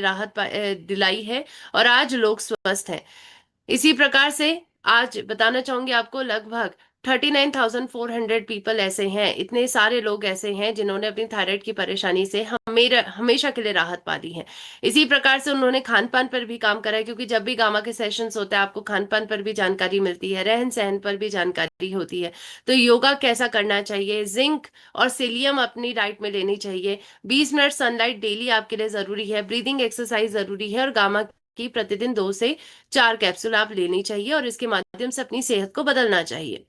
दिलाई है, और आज लोग स्वस्थ हैं। इसी प्रकार से आज बताना चाहूंगी आपको, लगभग 39,400 पीपल ऐसे हैं, इतने सारे लोग ऐसे हैं जिन्होंने अपनी थायराइड की परेशानी से हमेशा के लिए राहत पा ली है। इसी प्रकार से उन्होंने खान पान पर भी काम करा है, क्योंकि जब भी गामा के सेशंस होते हैं आपको खान पान पर भी जानकारी मिलती है, रहन सहन पर भी जानकारी होती है। तो योगा कैसा करना चाहिए, जिंक और सीलियम अपनी डाइट में लेनी चाहिए, 20 मिनट सनलाइट डेली आपके लिए जरूरी है, ब्रीदिंग एक्सरसाइज जरूरी है, और गामा की प्रतिदिन 2 से 4 कैप्सूल आप लेनी चाहिए, और इसके माध्यम से अपनी सेहत को बदलना चाहिए।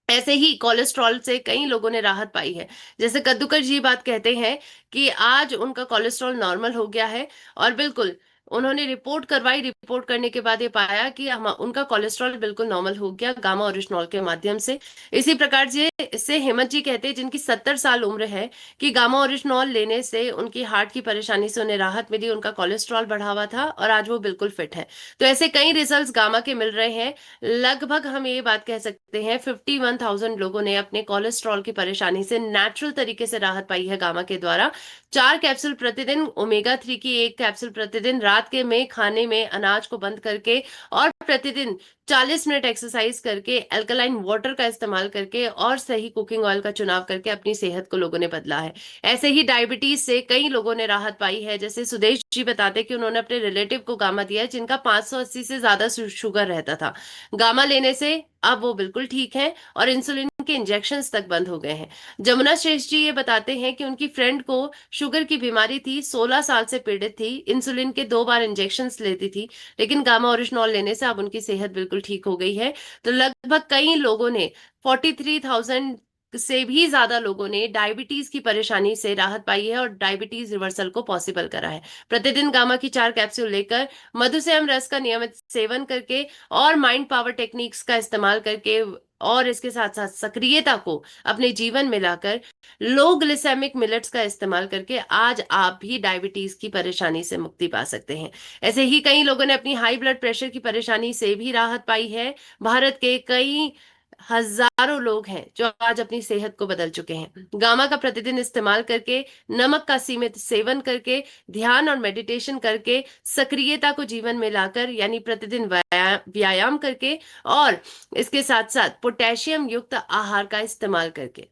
ऐसे ही कोलेस्ट्रॉल से कई लोगों ने राहत पाई है। जैसे कद्दूकर जी बात कहते हैं कि आज उनका कोलेस्ट्रॉल नॉर्मल हो गया है, और बिल्कुल उन्होंने रिपोर्ट करवाई, रिपोर्ट करने के बाद ये पाया कि हम उनका कोलेस्ट्रॉल बिल्कुल नॉर्मल हो गया गामा ओरिजिनॉल के माध्यम से। इसी प्रकार से हेमंत जी कहते हैं, जिनकी 70 साल उम्र है, कि गामा ओरिजिनॉल लेने से उनकी हार्ट की परेशानी से उन्हें राहत मिली, उनका कोलेस्ट्रॉल बढ़ा हुआ था, और आज वो बिल्कुल फिट है। तो ऐसे कई रिजल्ट्स गामा के मिल रहे हैं। लगभग हम ये बात कह सकते हैं 51,000 लोगों ने अपने कोलेस्ट्रॉल की परेशानी से नेचुरल तरीके से राहत पाई है गामा के द्वारा। 4 कैप्सूल प्रतिदिन, ओमेगा 3 की 1 कैप्सूल प्रतिदिन, रात के में खाने में अनाज को बंद करके, और प्रतिदिन 40 मिनट एक्सरसाइज करके, अल्कलाइन वाटर का इस्तेमाल करके और सही कुकिंग ऑयल का चुनाव करके अपनी सेहत को लोगों ने बदला है। ऐसे ही डायबिटीज से कई लोगों ने राहत पाई है। जैसे सुदेश जी बताते कि उन्होंने अपने रिलेटिव को गामा दिया है जिनका 580 से ज्यादा शुगर रहता था। गामा लेने से अब वो बिल्कुल ठीक है और इंसुलिन के इंजेक्शंस तक बंद हो गए हैं। जमुना श्रेष्ठ जी ये बताते हैं कि उनकी फ्रेंड को शुगर की बीमारी थी, 16 साल से पीड़ित थी, इंसुलिन के 2 बार इंजेक्शंस लेती थी, लेकिन गामा ओरिजिनॉल लेने से अब उनकी सेहत बिल्कुल ठीक हो गई है। तो लगभग कई लोगों ने, 43,000 से भी ज्यादा लोगों ने डायबिटीज की परेशानी से राहत पाई है और डायबिटीज रिवर्सल को पॉसिबल करा है। प्रतिदिन गामा की 4 कैप्सूल लेकर, मधुसेम रस का नियमित सेवन करके और माइंड पावर टेक्निक्स का इस्तेमाल करके और इसके साथ साथ सक्रियता को अपने जीवन में लाकर, लो ग्लिसेमिक मिलेट्स का इस्तेमाल करके आज आप भी डायबिटीज की परेशानी से मुक्ति पा सकते हैं। ऐसे ही कई लोगों ने अपनी हाई ब्लड प्रेशर की परेशानी से भी राहत पाई है। भारत के कई हजारों लोग हैं जो आज अपनी सेहत को बदल चुके हैं। गामा का प्रतिदिन इस्तेमाल करके, नमक का सीमित सेवन करके, ध्यान और मेडिटेशन करके, सक्रियता को जीवन में लाकर, यानी प्रतिदिन व्यायाम करके और इसके साथ साथ पोटेशियम युक्त आहार का इस्तेमाल करके,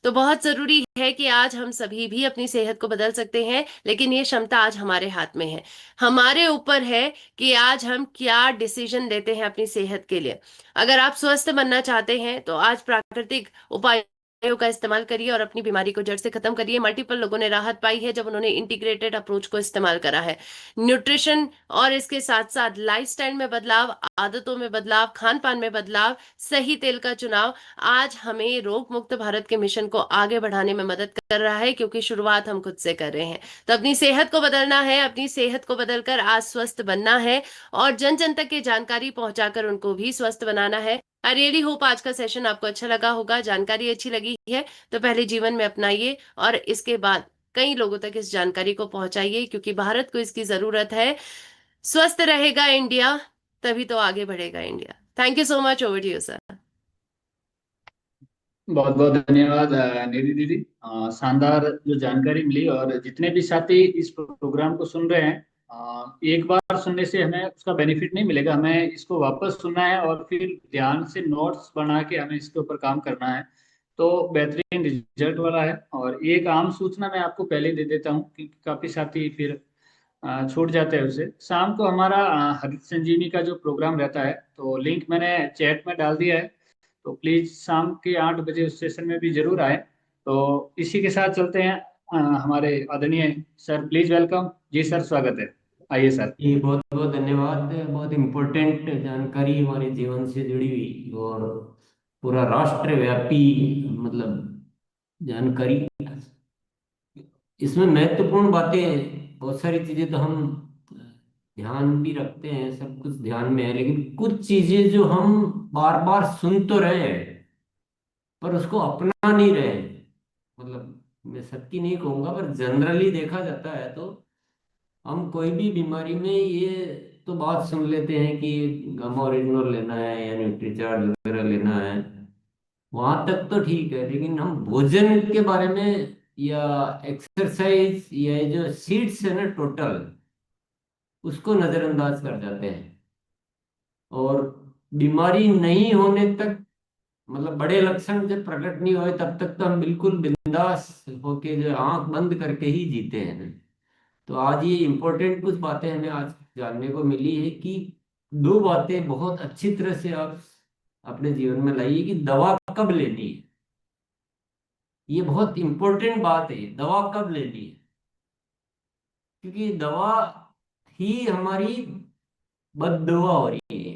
तो बहुत जरूरी है कि आज हम सभी भी अपनी सेहत को बदल सकते हैं। लेकिन ये क्षमता आज हमारे हाथ में है। हमारे ऊपर है कि आज हम क्या डिसीजन लेते हैं अपनी सेहत के लिए। अगर आप स्वस्थ बनना चाहते हैं तो आज प्राकृतिक उपायों का इस्तेमाल करिए और अपनी बीमारी को जड़ से खत्म करिए। मल्टीपल लोगों ने राहत पाई है जब उन्होंने इंटीग्रेटेड अप्रोच को इस्तेमाल करा है। न्यूट्रिशन और इसके साथ साथ लाइफस्टाइल में बदलाव, आदतों में बदलाव, खान पान में बदलाव, सही तेल का चुनाव आज हमें रोग मुक्त भारत के मिशन को आगे बढ़ाने में मदद कर रहा है, क्योंकि शुरुआत हम खुद से कर रहे हैं। तो अपनी सेहत को बदलना है, अपनी सेहत को बदलकर आज स्वस्थ बनना है और जन जन तक की जानकारी पहुंचाकर उनको भी स्वस्थ बनाना है। आई रियली होप आज का सेशन आपको अच्छा लगा होगा, जानकारी अच्छी लगी है तो पहले जीवन में अपनाइए और इसके बाद कई लोगों तक इस जानकारी को पहुंचाइए, क्योंकि भारत को इसकी जरूरत है। स्वस्थ रहेगा इंडिया तभी तो आगे बढ़ेगा India. Thank you so much. Over to you sir. बहुत बहुत धन्यवाद निधि दीदी। शानदार जो जानकारी मिली, और जितने भी साथी इस प्रोग्राम को सुन रहे हैं, एक बार सुनने से हमें उसका बेनिफिट नहीं मिलेगा, हमें इसको वापस सुनना है और फिर ध्यान से नोट्स बना के हमें इसके ऊपर काम करना है। तो बेहतरीन रिजल्ट वाला है। और एक आम सूचना मैं आपको पहले ही दे देता हूँ, क्योंकि काफी साथी फिर छूट जाते हैं उसे। शाम को हमारा हरित संजीवनी का जो प्रोग्राम रहता है, तो लिंक मैंने चैट में डाल दिया है, तो प्लीज शाम के 8 बजे उस सेशन में भी जरूर आए। तो इसी के साथ चलते हैं हमारे आदरणीय सर, प्लीज वेलकम जी सर, स्वागत है। आइए सर। जी बहुत बहुत धन्यवाद। बहुत इम्पोर्टेंट जानकारी हमारे जीवन से जुड़ी हुई और पूरा राष्ट्रव्यापी, मतलब जानकारी। इसमें महत्वपूर्ण बातें, बहुत सारी चीजें तो हम ध्यान भी रखते हैं, सब कुछ ध्यान में है, लेकिन कुछ चीजें जो हम बार बार सुन तो रहे हैं पर उसको अपना नहीं रहे हैं। मतलब मैं सबकी नहीं कहूंगा, पर जनरली देखा जाता है तो हम कोई भी बीमारी में ये तो बात सुन लेते हैं कि गामा ओरिजिनल लेना है या न्यूट्रीचार्ज वगैरह लेना है, वहां तक तो ठीक है। लेकिन हम भोजन के बारे में या एक्सरसाइज या ये जो सीड्स है ना टोटल, उसको नजरअंदाज कर जाते हैं। और बीमारी नहीं होने तक, मतलब बड़े लक्षण जब प्रकट नहीं हुए तब तक तो हम बिल्कुल बिंदास होके जो आंख बंद करके ही जीते हैं। तो आज ये इम्पोर्टेंट कुछ बातें हमें आज जानने को मिली है कि दो बातें बहुत अच्छी तरह से आप अपने जीवन में लाइए कि दवा कब लेनी है। ये बहुत इम्पोर्टेंट बात है, दवा कब लेनी है, क्योंकि दवा ही हमारी बददुआ हो रही है।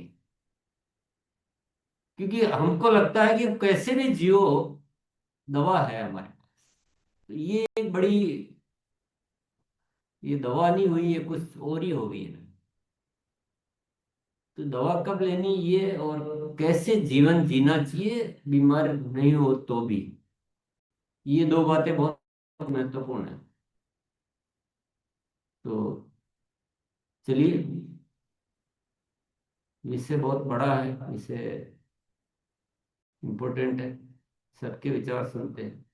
क्योंकि हमको लगता है कि कैसे भी जियो, दवा है हमारे पास। तो ये एक बड़ी, ये दवा नहीं हुई, ये कुछ और ही हो गई है। तो दवा कब लेनी ये, और कैसे जीवन जीना चाहिए बीमार नहीं हो तो भी, ये दो बातें बहुत महत्वपूर्ण है। तो चलिए, विषय बहुत बड़ा है, विषय इम्पोर्टेंट है, सबके विचार सुनते हैं।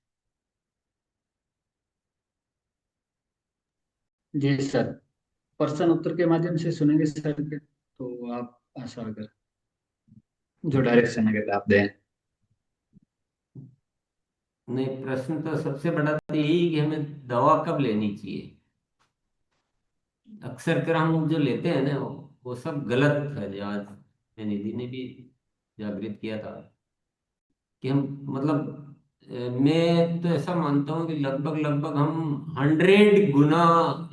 जी सर, प्रश्न उत्तर के माध्यम से सुनेंगे सर के, तो आप आशा करें। जो डायरेक्शन अगर आप दें। नहीं, प्रश्न तो सबसे बड़ा तो यही कि हमें दवा कब लेनी चाहिए। अक्सर कर हम जो लेते हैं ना, वो सब गलत है। जो आज निधि ने भी जागृत किया था कि हम मतलब मैं तो ऐसा मानता हूँ कि लगभग लगभग हम 100 गुना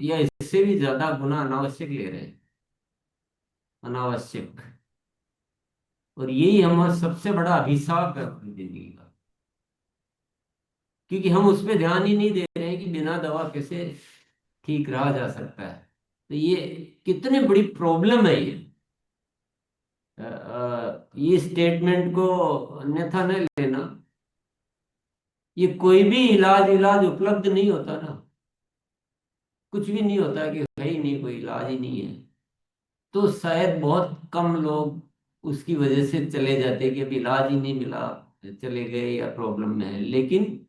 या इससे भी ज्यादा गुना अनावश्यक ले रहे हैं, अनावश्यक। और यही हमारा सबसे बड़ा अभिशाप है अपनी जिंदगी का, क्योंकि हम उस पर ध्यान ही नहीं दे रहे हैं कि बिना दवा कैसे ठीक रहा जा सकता है। तो ये कितनी बड़ी प्रॉब्लम है ये। ये स्टेटमेंट को अन्यथा न लेना। ये कोई भी इलाज इलाज उपलब्ध नहीं होता ना, कुछ भी नहीं होता कि है ही नहीं, कोई इलाज ही नहीं है। तो शायद बहुत कम लोग उसकी वजह से चले जाते कि अब इलाज ही नहीं मिला, चले गए या प्रॉब्लम में है। लेकिन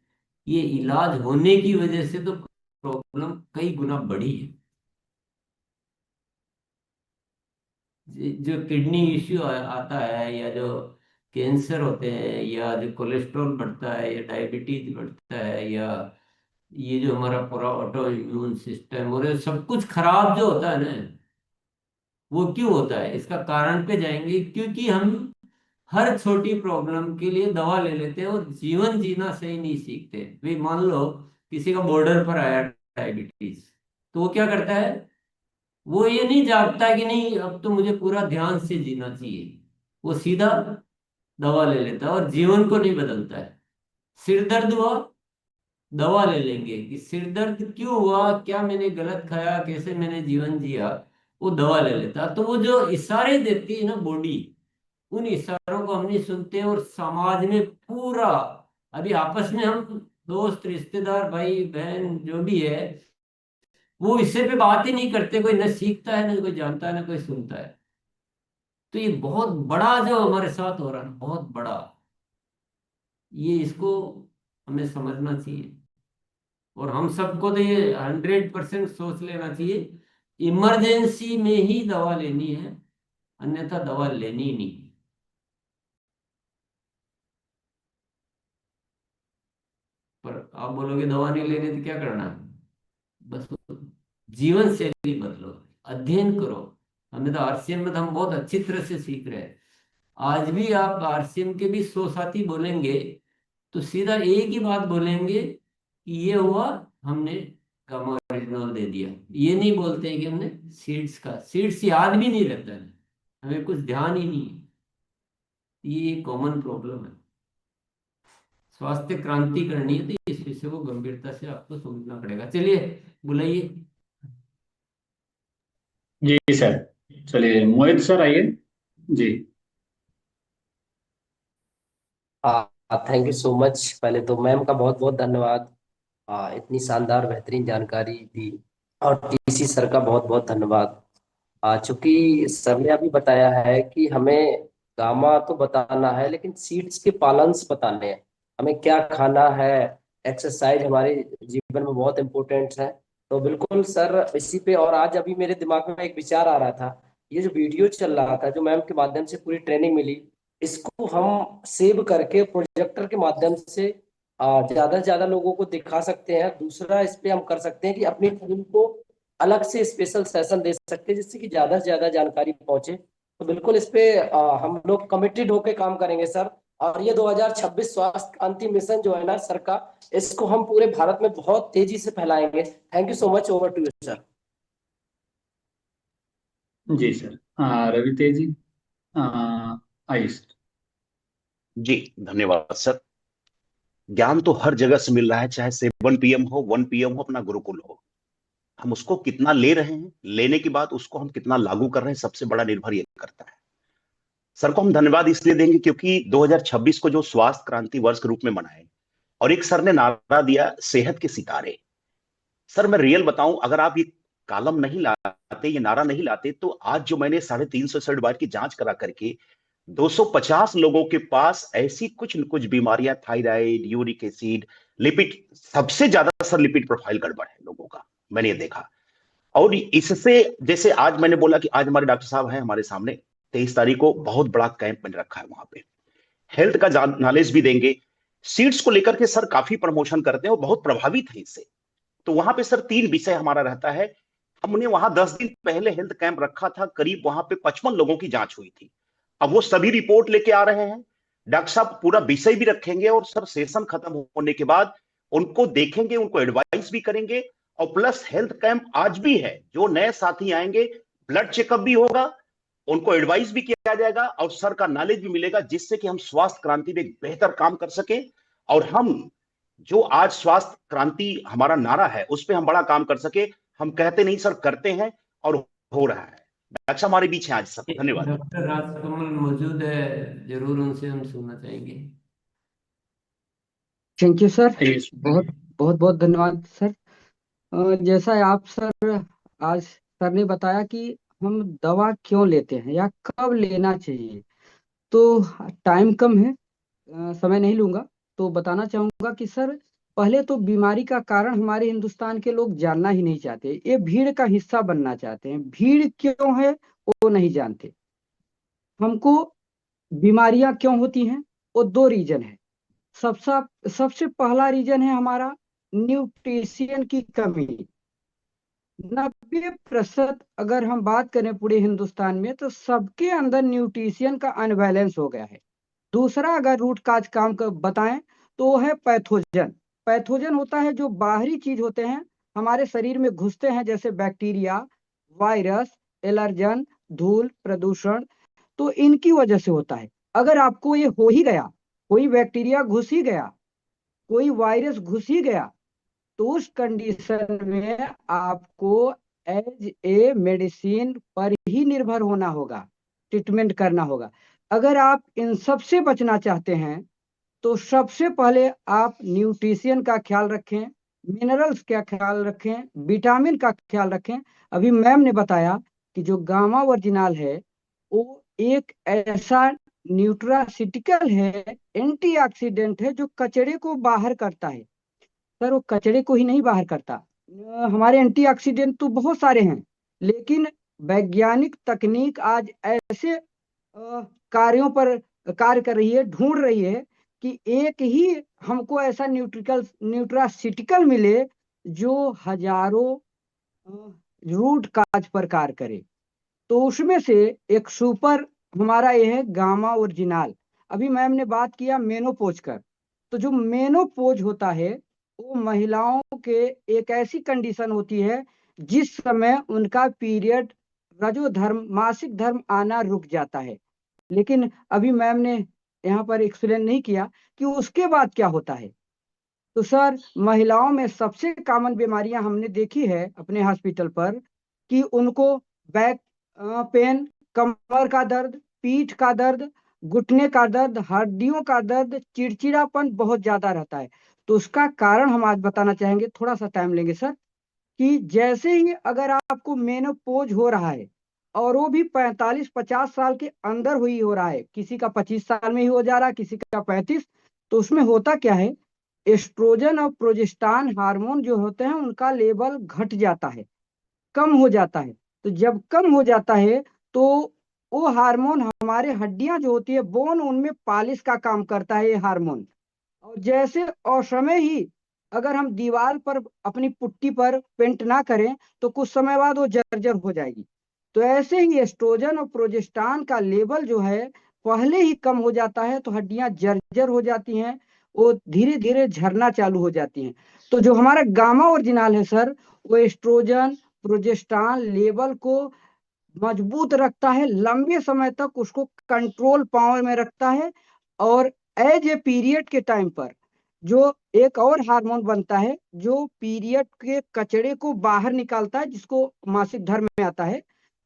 ये इलाज होने की वजह से तो प्रॉब्लम कई गुना बढ़ी है। जो किडनी इश्यू आता है, या जो कैंसर होते हैं, या जो कोलेस्ट्रॉल बढ़ता है, या डायबिटीज बढ़ता है, या ये जो हमारा पूरा ऑटो इम्यून सिस्टम और ये सब कुछ खराब जो होता है ना, वो क्यों होता है? इसका कारण पे जाएंगे, क्योंकि हम हर छोटी प्रॉब्लम के लिए दवा ले लेते हैं और जीवन जीना सही नहीं सीखते। भाई मान लो किसी का बॉर्डर पर आया डायबिटीज, तो वो क्या करता है? वो ये नहीं जागता कि नहीं अब तो मुझे पूरा ध्यान से जीना चाहिए। वो सीधा दवा ले लेता है और जीवन को नहीं बदलता है। सिर दर्द हुआ, दवा ले लेंगे कि सिर दर्द क्यों हुआ, क्या मैंने गलत खाया, कैसे मैंने जीवन जिया, वो दवा ले लेता। तो वो जो इशारे देती है ना बॉडी, उन इशारों को हम नहीं सुनते। और समाज में पूरा, अभी आपस में हम दोस्त रिश्तेदार भाई बहन जो भी है, वो इससे पे बात ही नहीं करते। कोई न सीखता है, न कोई जानता है, न कोई सुनता है। तो ये बहुत बड़ा जो हमारे साथ हो रहा है ना, बहुत बड़ा, ये इसको हमें समझना चाहिए। और हम सबको तो ये 100% सोच लेना चाहिए, इमरजेंसी में ही दवा लेनी है, अन्यथा दवा लेनी ही नहीं। पर आप बोलोगे दवा नहीं लेनी तो क्या करना है? बस जीवन शैली बदलो, अध्ययन करो। हमें तो आरसीएम में तो हम बहुत अच्छी तरह से सीख रहे हैं। आज भी आप आरसीएम के भी 100 साथी बोलेंगे तो सीधा एक ही बात बोलेंगे कि ये हुआ, हमने गामा ओरिजिनल दे दिया। ये नहीं बोलते हैं कि हमने सीड्स याद भी नहीं रहता है, हमें कुछ ध्यान ही नहीं है। ये कॉमन प्रॉब्लम है। स्वास्थ्य क्रांति करनी है तो इस विषय को गंभीरता से आपको समझना पड़ेगा। चलिए बुलाइए। जी सर। चलिए मोहित सर आइए। जी। Thank you so much. पहले तो मैम का बहुत बहुत धन्यवाद। इतनी शानदार बेहतरीन जानकारी दी। और टीसी सर का बहुत बहुत धन्यवाद। चूंकि सर ने अभी बताया है कि हमें गामा तो बताना है, लेकिन सीड्स के पालंस बताने हैं, हमें क्या खाना है। एक्सरसाइज हमारे जीवन में बहुत इंपॉर्टेंट है। तो बिल्कुल सर इसी पे, और आज अभी मेरे दिमाग में एक विचार आ रहा था। ये जो वीडियो चल रहा था, जो मैम के माध्यम से पूरी ट्रेनिंग मिली, इसको हम सेव करके प्रोजेक्टर के माध्यम से ज्यादा से ज्यादा लोगों को दिखा सकते हैं। दूसरा इस पे हम कर सकते हैं कि अपनी टीम को अलग से स्पेशल सेशन दे सकते हैं, जिससे कि ज्यादा से ज्यादा जानकारी पहुंचे। तो बिल्कुल इस पे हम लोग कमिटेड होकर काम करेंगे सर। और ये 2026 स्वास्थ्य क्रांति मिशन जो है ना सर का, इसको हम पूरे भारत में बहुत तेजी से फैलाएंगे। Thank you so much. Over to you sir. जी सर। रवि तेज जी, आइए सर। जी धन्यवाद सर। ज्ञान तो हर जगह से मिल रहा है, चाहे 7 PM हो, 1 PM हो, अपना गुरुकुल हो। हम उसको कितना ले रहे हैं, लेने के बाद उसको हम कितना लागू कर रहे हैं, सबसे बड़ा निर्भर ये करता है। सर को हम धन्यवाद इसलिए देंगे क्योंकि 2026 को जो स्वास्थ्य क्रांति वर्ष के रूप में मनाए, और एक सर ने नारा दिया सेहत के सितारे। सर मैं रियल बताऊं, अगर आप ये कॉलम नहीं लाते, ये नारा नहीं लाते, तो आज जो मैंने 350 बार की जांच करा करके 250 लोगों के पास ऐसी कुछ न कुछ बीमारियां, थायराइड, यूरिक एसिड, लिपिड, सबसे ज्यादा सर लिपिड प्रोफाइल गड़बड़ है लोगों का, मैंने ये देखा। और इससे, जैसे आज मैंने बोला कि आज हमारे डॉक्टर साहब हैं हमारे सामने, 23 तारीख को बहुत बड़ा कैंप मैंने रखा है वहां पे, हेल्थ का नॉलेज भी देंगे। सीट्स को लेकर के सर काफी प्रमोशन करते हैं और बहुत प्रभावित है इससे। तो वहां पे सर 3 विषय हमारा रहता है। हमने वहां 10 दिन पहले हेल्थ कैंप रखा था, करीब वहां पे 55 लोगों की जांच हुई थी। अब वो सभी रिपोर्ट लेके आ रहे हैं, डॉक्टर साहब पूरा विषय भी रखेंगे और सर सेशन खत्म होने के बाद उनको देखेंगे, उनको एडवाइस भी करेंगे। और प्लस हेल्थ कैंप आज भी है, जो नए साथी आएंगे ब्लड चेकअप भी होगा, उनको एडवाइस भी किया जाएगा और सर का नॉलेज भी मिलेगा, जिससे कि हम स्वास्थ्य क्रांति में एक बेहतर काम कर सके। और हम जो आज स्वास्थ्य क्रांति हमारा नारा है उस पर हम बड़ा काम कर सके। हम कहते नहीं सर, करते हैं और हो रहा है। डॉक्टर साहब हमारे बीच हैं आज सर, धन्यवाद। डॉक्टर राजकमल मौजूद है, जरूर उनसे हम सुनना चाहेंगे। Thank you sir, Yes. बहुत बहुत बहुत धन्यवाद सर। जैसा आप सर आज सर ने बताया कि हम दवा क्यों लेते हैं या कब लेना चाहिए, तो टाइम कम है, समय नहीं लूंगा, तो बताना चाहूंगा कि सर पहले तो बीमारी का कारण हमारे हिंदुस्तान के लोग जानना ही नहीं चाहते, ये भीड़ का हिस्सा बनना चाहते हैं। भीड़ क्यों है वो नहीं जानते। हमको बीमारियां क्यों होती हैं, वो दो रीजन है। सबसे सबसे पहला रीजन है हमारा न्यूट्रिशन की कमी। 90% अगर हम बात करें पूरे हिंदुस्तान में तो सबके अंदर न्यूट्रिशन का अनबैलेंस हो गया है। दूसरा अगर रूट काज काम कर बताएं तो वो है पैथोजन। पैथोजन होता है जो बाहरी चीज होते हैं हमारे शरीर में घुसते हैं, जैसे बैक्टीरिया, वायरस, एलर्जन, धूल, प्रदूषण, तो इनकी वजह से होता है। अगर आपको ये हो ही गया, कोई बैक्टीरिया घुस ही गया, कोई वायरस घुस ही गया, तो उस कंडीशन में आपको एज ए मेडिसिन पर ही निर्भर होना होगा, ट्रीटमेंट करना होगा। अगर आप इन सब से बचना चाहते हैं तो सबसे पहले आप न्यूट्रिशन का ख्याल रखें, मिनरल्स का ख्याल रखें, विटामिन का ख्याल रखें। अभी मैम ने बताया कि जो गामा ओरिजिनल है वो एक ऐसा न्यूट्रासिटिकल है, एंटीऑक्सीडेंट है, जो कचरे को बाहर करता है। सर वो कचरे को ही नहीं बाहर करता, हमारे एंटीऑक्सीडेंट तो बहुत सारे हैं, लेकिन वैज्ञानिक तकनीक आज ऐसे कार्यों पर कार्य कर रही है, ढूंढ रही है कि एक ही हमको ऐसा न्यूट्रासिटिकल मिले जो हजारों रूट काज पर कार्य करे। तो उसमें से एक सुपर हमारा ये है गामा ओरिजिनल। अभी मैम ने बात किया मेनोपोज कर, तो जो मेनोपोज होता है वो महिलाओं के एक ऐसी कंडीशन होती है जिस समय उनका पीरियड, रजो धर्म, मासिक धर्म आना रुक जाता है। लेकिन अभी मैम ने यहाँ पर एक्सप्लेन नहीं किया कि उसके बाद क्या होता है। तो सर महिलाओं में सबसे कॉमन बीमारियां हमने देखी है अपने हॉस्पिटल पर कि उनको बैक पेन, कमर का दर्द, पीठ का दर्द, घुटने का दर्द, हड्डियों का दर्द, चिड़चिड़ापन बहुत ज्यादा रहता है। तो उसका कारण हम आज बताना चाहेंगे, थोड़ा सा टाइम लेंगे सर, कि जैसे ही अगर आपको मेनोपोज हो रहा है और वो भी 45-50 साल के अंदर हुई हो रहा है, किसी का 25 साल में ही हो जा रहा है, किसी का 35, तो उसमें होता क्या है, एस्ट्रोजन और प्रोजेस्टेरॉन हार्मोन जो होते हैं उनका लेवल घट जाता है, कम हो जाता है। तो जब कम हो जाता है तो वो हार्मोन हमारे हड्डियां जो होती है बोन, उनमें पालिश का काम करता है ये हार्मोन। और जैसे असमय ही अगर हम दीवार पर अपनी पुट्टी पर पेंट ना करें तो कुछ समय बाद वो जर्जर हो जाएगी। तो ऐसे ही एस्ट्रोजन और प्रोजेस्टेरॉन का लेवल जो है पहले ही कम हो जाता है तो हड्डियां जर्जर हो जाती हैं, वो धीरे धीरे झरना चालू हो जाती हैं। तो जो हमारा गामा ओरिजिनल है सर, वो एस्ट्रोजन प्रोजेस्टेरॉन लेवल को मजबूत रखता है, लंबे समय तक उसको कंट्रोल पावर में रखता है। और एज ए पीरियड के टाइम पर जो एक और हार्मोन बनता है जो पीरियड के कचरे को बाहर निकालता है, जिसको मासिक धर्म में आता है।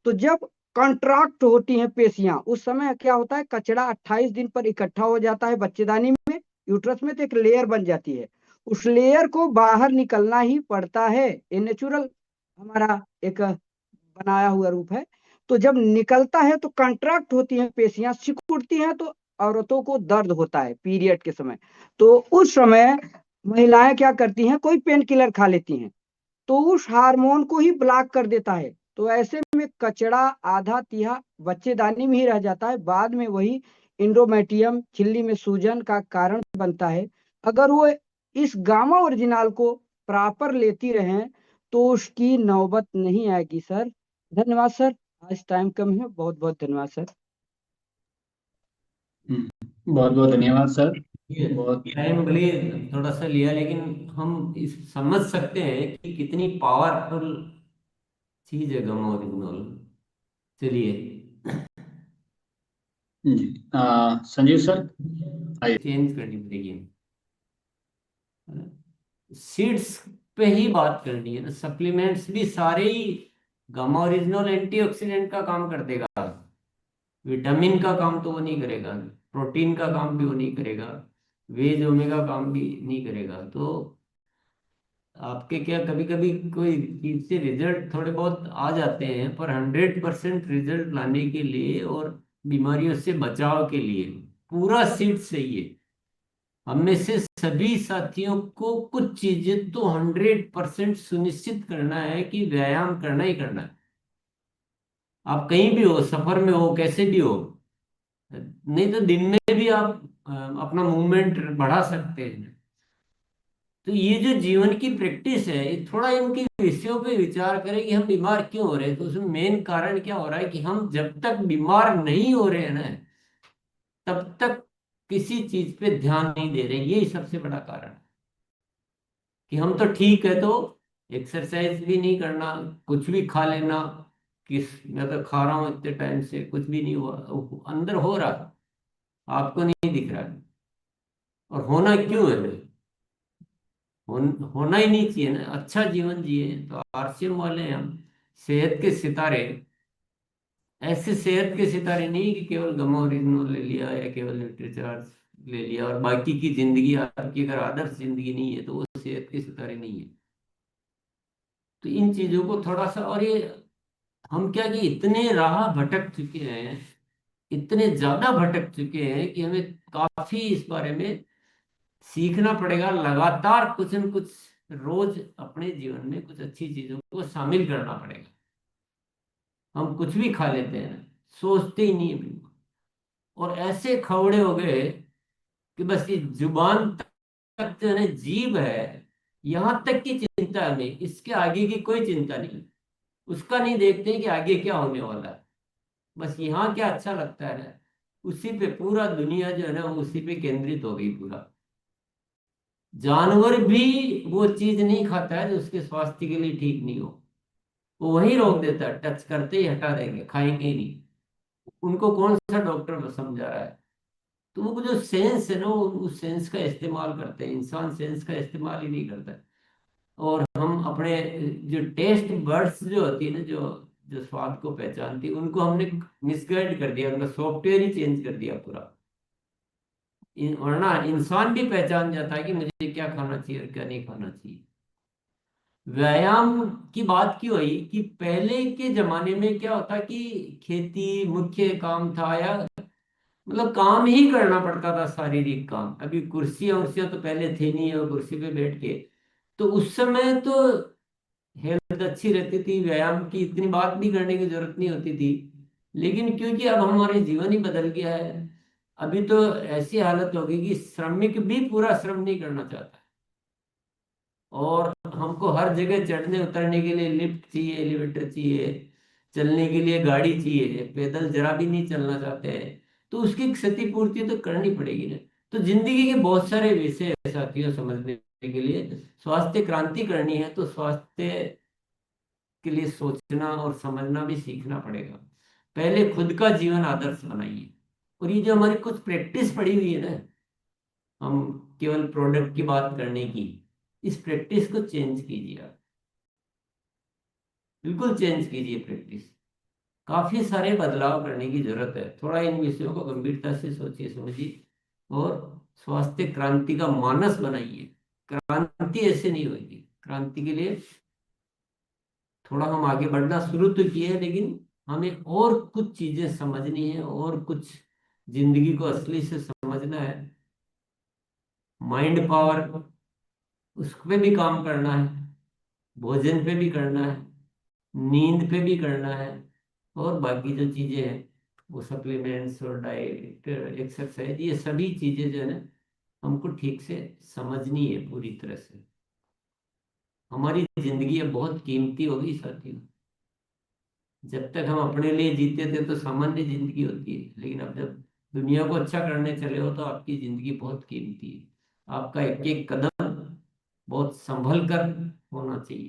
तो जब कॉन्ट्रैक्ट होती हैं पेशियां, उस समय क्या होता है, कचरा 28 दिन पर इकट्ठा हो जाता है बच्चेदानी में, यूट्रस में, तो एक लेयर बन जाती है। उस लेयर को बाहर निकलना ही पड़ता है, ये नेचुरल हमारा एक बनाया हुआ रूप है। तो जब निकलता है तो कंट्रैक्ट होती हैं पेशियां, सिकुड़ती हैं, तो औरतों को दर्द होता है पीरियड के समय। तो उस समय महिलाएं क्या करती हैं, कोई पेन किलर खा लेती हैं, तो उस हार्मोन को ही ब्लॉक कर देता है। तो ऐसे में कचड़ा आधा तिहा बच्चेदानी में ही रह जाता है, बाद में वही इंडोमेटियम झिल्ली में सूजन का कारण बनता है। अगर वो इस गामा ओरिजिनल को प्रॉपर लेती रहें तो उसकी नौबत नहीं आएगी सर। धन्यवाद सर, आज टाइम कम है, बहुत बहुत धन्यवाद सर। बहुत बहुत धन्यवाद सर। बहुत टाइम भले थोड़ा सा लिया, लेकिन हम इस समझ सकते हैं कि कितनी पावरफुल चीज है गामा ओरिजिनल। चलिए, जी संजीव सर आइए। चेंज करनी पड़ेगी, सीड्स पे ही बात करनी है ना। सप्लीमेंट्स भी सारे ही गामा ओरिजिनल एंटीऑक्सीडेंट का काम कर देगा, विटामिन का काम तो वो नहीं करेगा, प्रोटीन का काम भी वो नहीं करेगा, वेज ओमेगा काम भी नहीं करेगा। तो आपके क्या कभी कभी कोई चीज से रिजल्ट थोड़े बहुत आ जाते हैं, पर 100% रिजल्ट लाने के लिए और बीमारियों से बचाव के लिए पूरा सीड सही है। हम में से सभी साथियों को कुछ चीजें तो 100% सुनिश्चित करना है कि व्यायाम करना ही करना है। आप कहीं भी हो, सफर में हो, कैसे भी हो, नहीं तो दिन में भी आप अपना मूवमेंट बढ़ा सकते हैं। तो ये जो जीवन की प्रैक्टिस है, ये थोड़ा इनके विषयों पे विचार करें कि हम बीमार क्यों हो रहे हैं। तो उसमें मेन कारण क्या हो रहा है कि हम जब तक बीमार नहीं हो रहे हैं ना, तब तक किसी चीज पे ध्यान नहीं दे रहे। यही सबसे बड़ा कारण है कि हम तो ठीक है, तो एक्सरसाइज भी नहीं करना, कुछ भी खा लेना, किस मैं तो खा रहा हूँ इतने टाइम से, कुछ भी नहीं हुआ, अंदर हो रहा, आपको नहीं दिख रहा है। और होना क्यों है? होना ही नहीं चाहिए ना। अच्छा जीवन जिए। तो आरसीएम वाले हैं हम, सेहत के सितारे। ऐसे सेहत के सितारे नहीं कि केवल गमा ओरिजिनल ले लिया या केवल लिटरेचर ले लिया और बाकी की जिंदगी आपकी अगर आदर्श जिंदगी नहीं है तो वो सेहत के सितारे नहीं है। तो इन चीजों को थोड़ा सा, और ये हम क्या कि इतने राह भटक चुके हैं, इतने ज्यादा भटक चुके हैं कि हमें काफी इस बारे में सीखना पड़ेगा। लगातार कुछ न कुछ रोज अपने जीवन में कुछ अच्छी चीजों को शामिल करना पड़ेगा। हम कुछ भी खा लेते हैं, सोचते ही नहीं है बिल्कुल, और ऐसे खवड़े हो गए कि बस ये जुबान तक जो है, जीभ है, यहां तक की चिंता है हमें, इसके आगे की कोई चिंता नहीं। उसका नहीं देखते कि आगे क्या होने वाला है, बस यहाँ क्या अच्छा लगता है ना, उसी पे पूरा दुनिया जो है ना उसी पे केंद्रित हो गई पूरा। जानवर भी वो चीज नहीं खाता है जो उसके स्वास्थ्य के लिए ठीक नहीं हो, वो वही रोक देता है, टच करते ही हटा देंगे, खाएंगे ही नहीं। उनको कौन सा डॉक्टर समझा रहा है? तो वो जो सेंस है ना, वो उस सेंस का इस्तेमाल करते हैं। इंसान सेंस का इस्तेमाल ही नहीं करता है। और हम अपने जो टेस्ट बर्ड्स जो होती है ना, जो जो स्वाद को पहचानती है, उनको हमने मिसगाइड कर दिया, उनका सॉफ्टवेयर ही चेंज कर दिया पूरा। वरना इंसान भी पहचान जाता है कि मुझे क्या खाना चाहिए और क्या नहीं खाना चाहिए। व्यायाम की बात क्यों आई कि पहले के जमाने में क्या होता कि खेती मुख्य काम था, या मतलब काम ही करना पड़ता था, शारीरिक काम। अभी कुर्सियां उर्सियां तो पहले थे नहीं, और कुर्सी पे बैठ के तो उस समय तो हेल्थ अच्छी रहती थी, व्यायाम की इतनी बात भी करने की जरूरत नहीं होती थी। लेकिन क्योंकि अब हमारे जीवन ही बदल गया है, अभी तो ऐसी हालत हो गई कि श्रमिक भी पूरा श्रम नहीं करना चाहता, और हमको हर जगह चढ़ने उतरने के लिए लिफ्ट चाहिए, एलिवेटर चाहिए, चलने के लिए गाड़ी चाहिए, पैदल जरा भी नहीं चलना चाहते हैं। तो उसकी क्षतिपूर्ति तो करनी पड़ेगी ना। तो जिंदगी के बहुत सारे विषय हैं साथियों, समझने के लिए स्वास्थ्य क्रांति करनी है तो स्वास्थ्य के लिए सोचना और समझना भी सीखना पड़ेगा। पहले खुद का जीवन आदर्श बनाइए। और ये जो हमारी कुछ प्रैक्टिस पड़ी हुई है ना, हम केवल प्रोडक्ट की बात करने की, इस प्रैक्टिस को चेंज कीजिए आप, बिल्कुल चेंज कीजिए प्रैक्टिस। काफी सारे बदलाव करने की जरूरत है। थोड़ा इन विषयों को गंभीरता से सोचिए समझिए, और स्वास्थ्य क्रांति का मानस बनाइए। क्रांति ऐसे नहीं होगी, क्रांति के लिए थोड़ा हम आगे बढ़ना शुरू तो किए हैं, लेकिन हमें और कुछ चीजें समझनी है, और कुछ जिंदगी को असली से समझना है। माइंड पावर, उस पे भी काम करना है, भोजन पे भी करना है, नींद पे भी करना है, और बाकी जो चीजें हैं वो सप्लीमेंट्स और डाइट, एक्सरसाइज, ये सभी चीजें जो है ना हमको ठीक से समझनी है पूरी तरह से। हमारी जिंदगी अब बहुत कीमती हो गई साथियों। जब तक हम अपने लिए जीते थे तो सामान्य जिंदगी होती है, लेकिन अब जब दुनिया को अच्छा करने चले हो तो आपकी जिंदगी बहुत कीमती है। आपका एक एक कदम बहुत संभल कर होना चाहिए।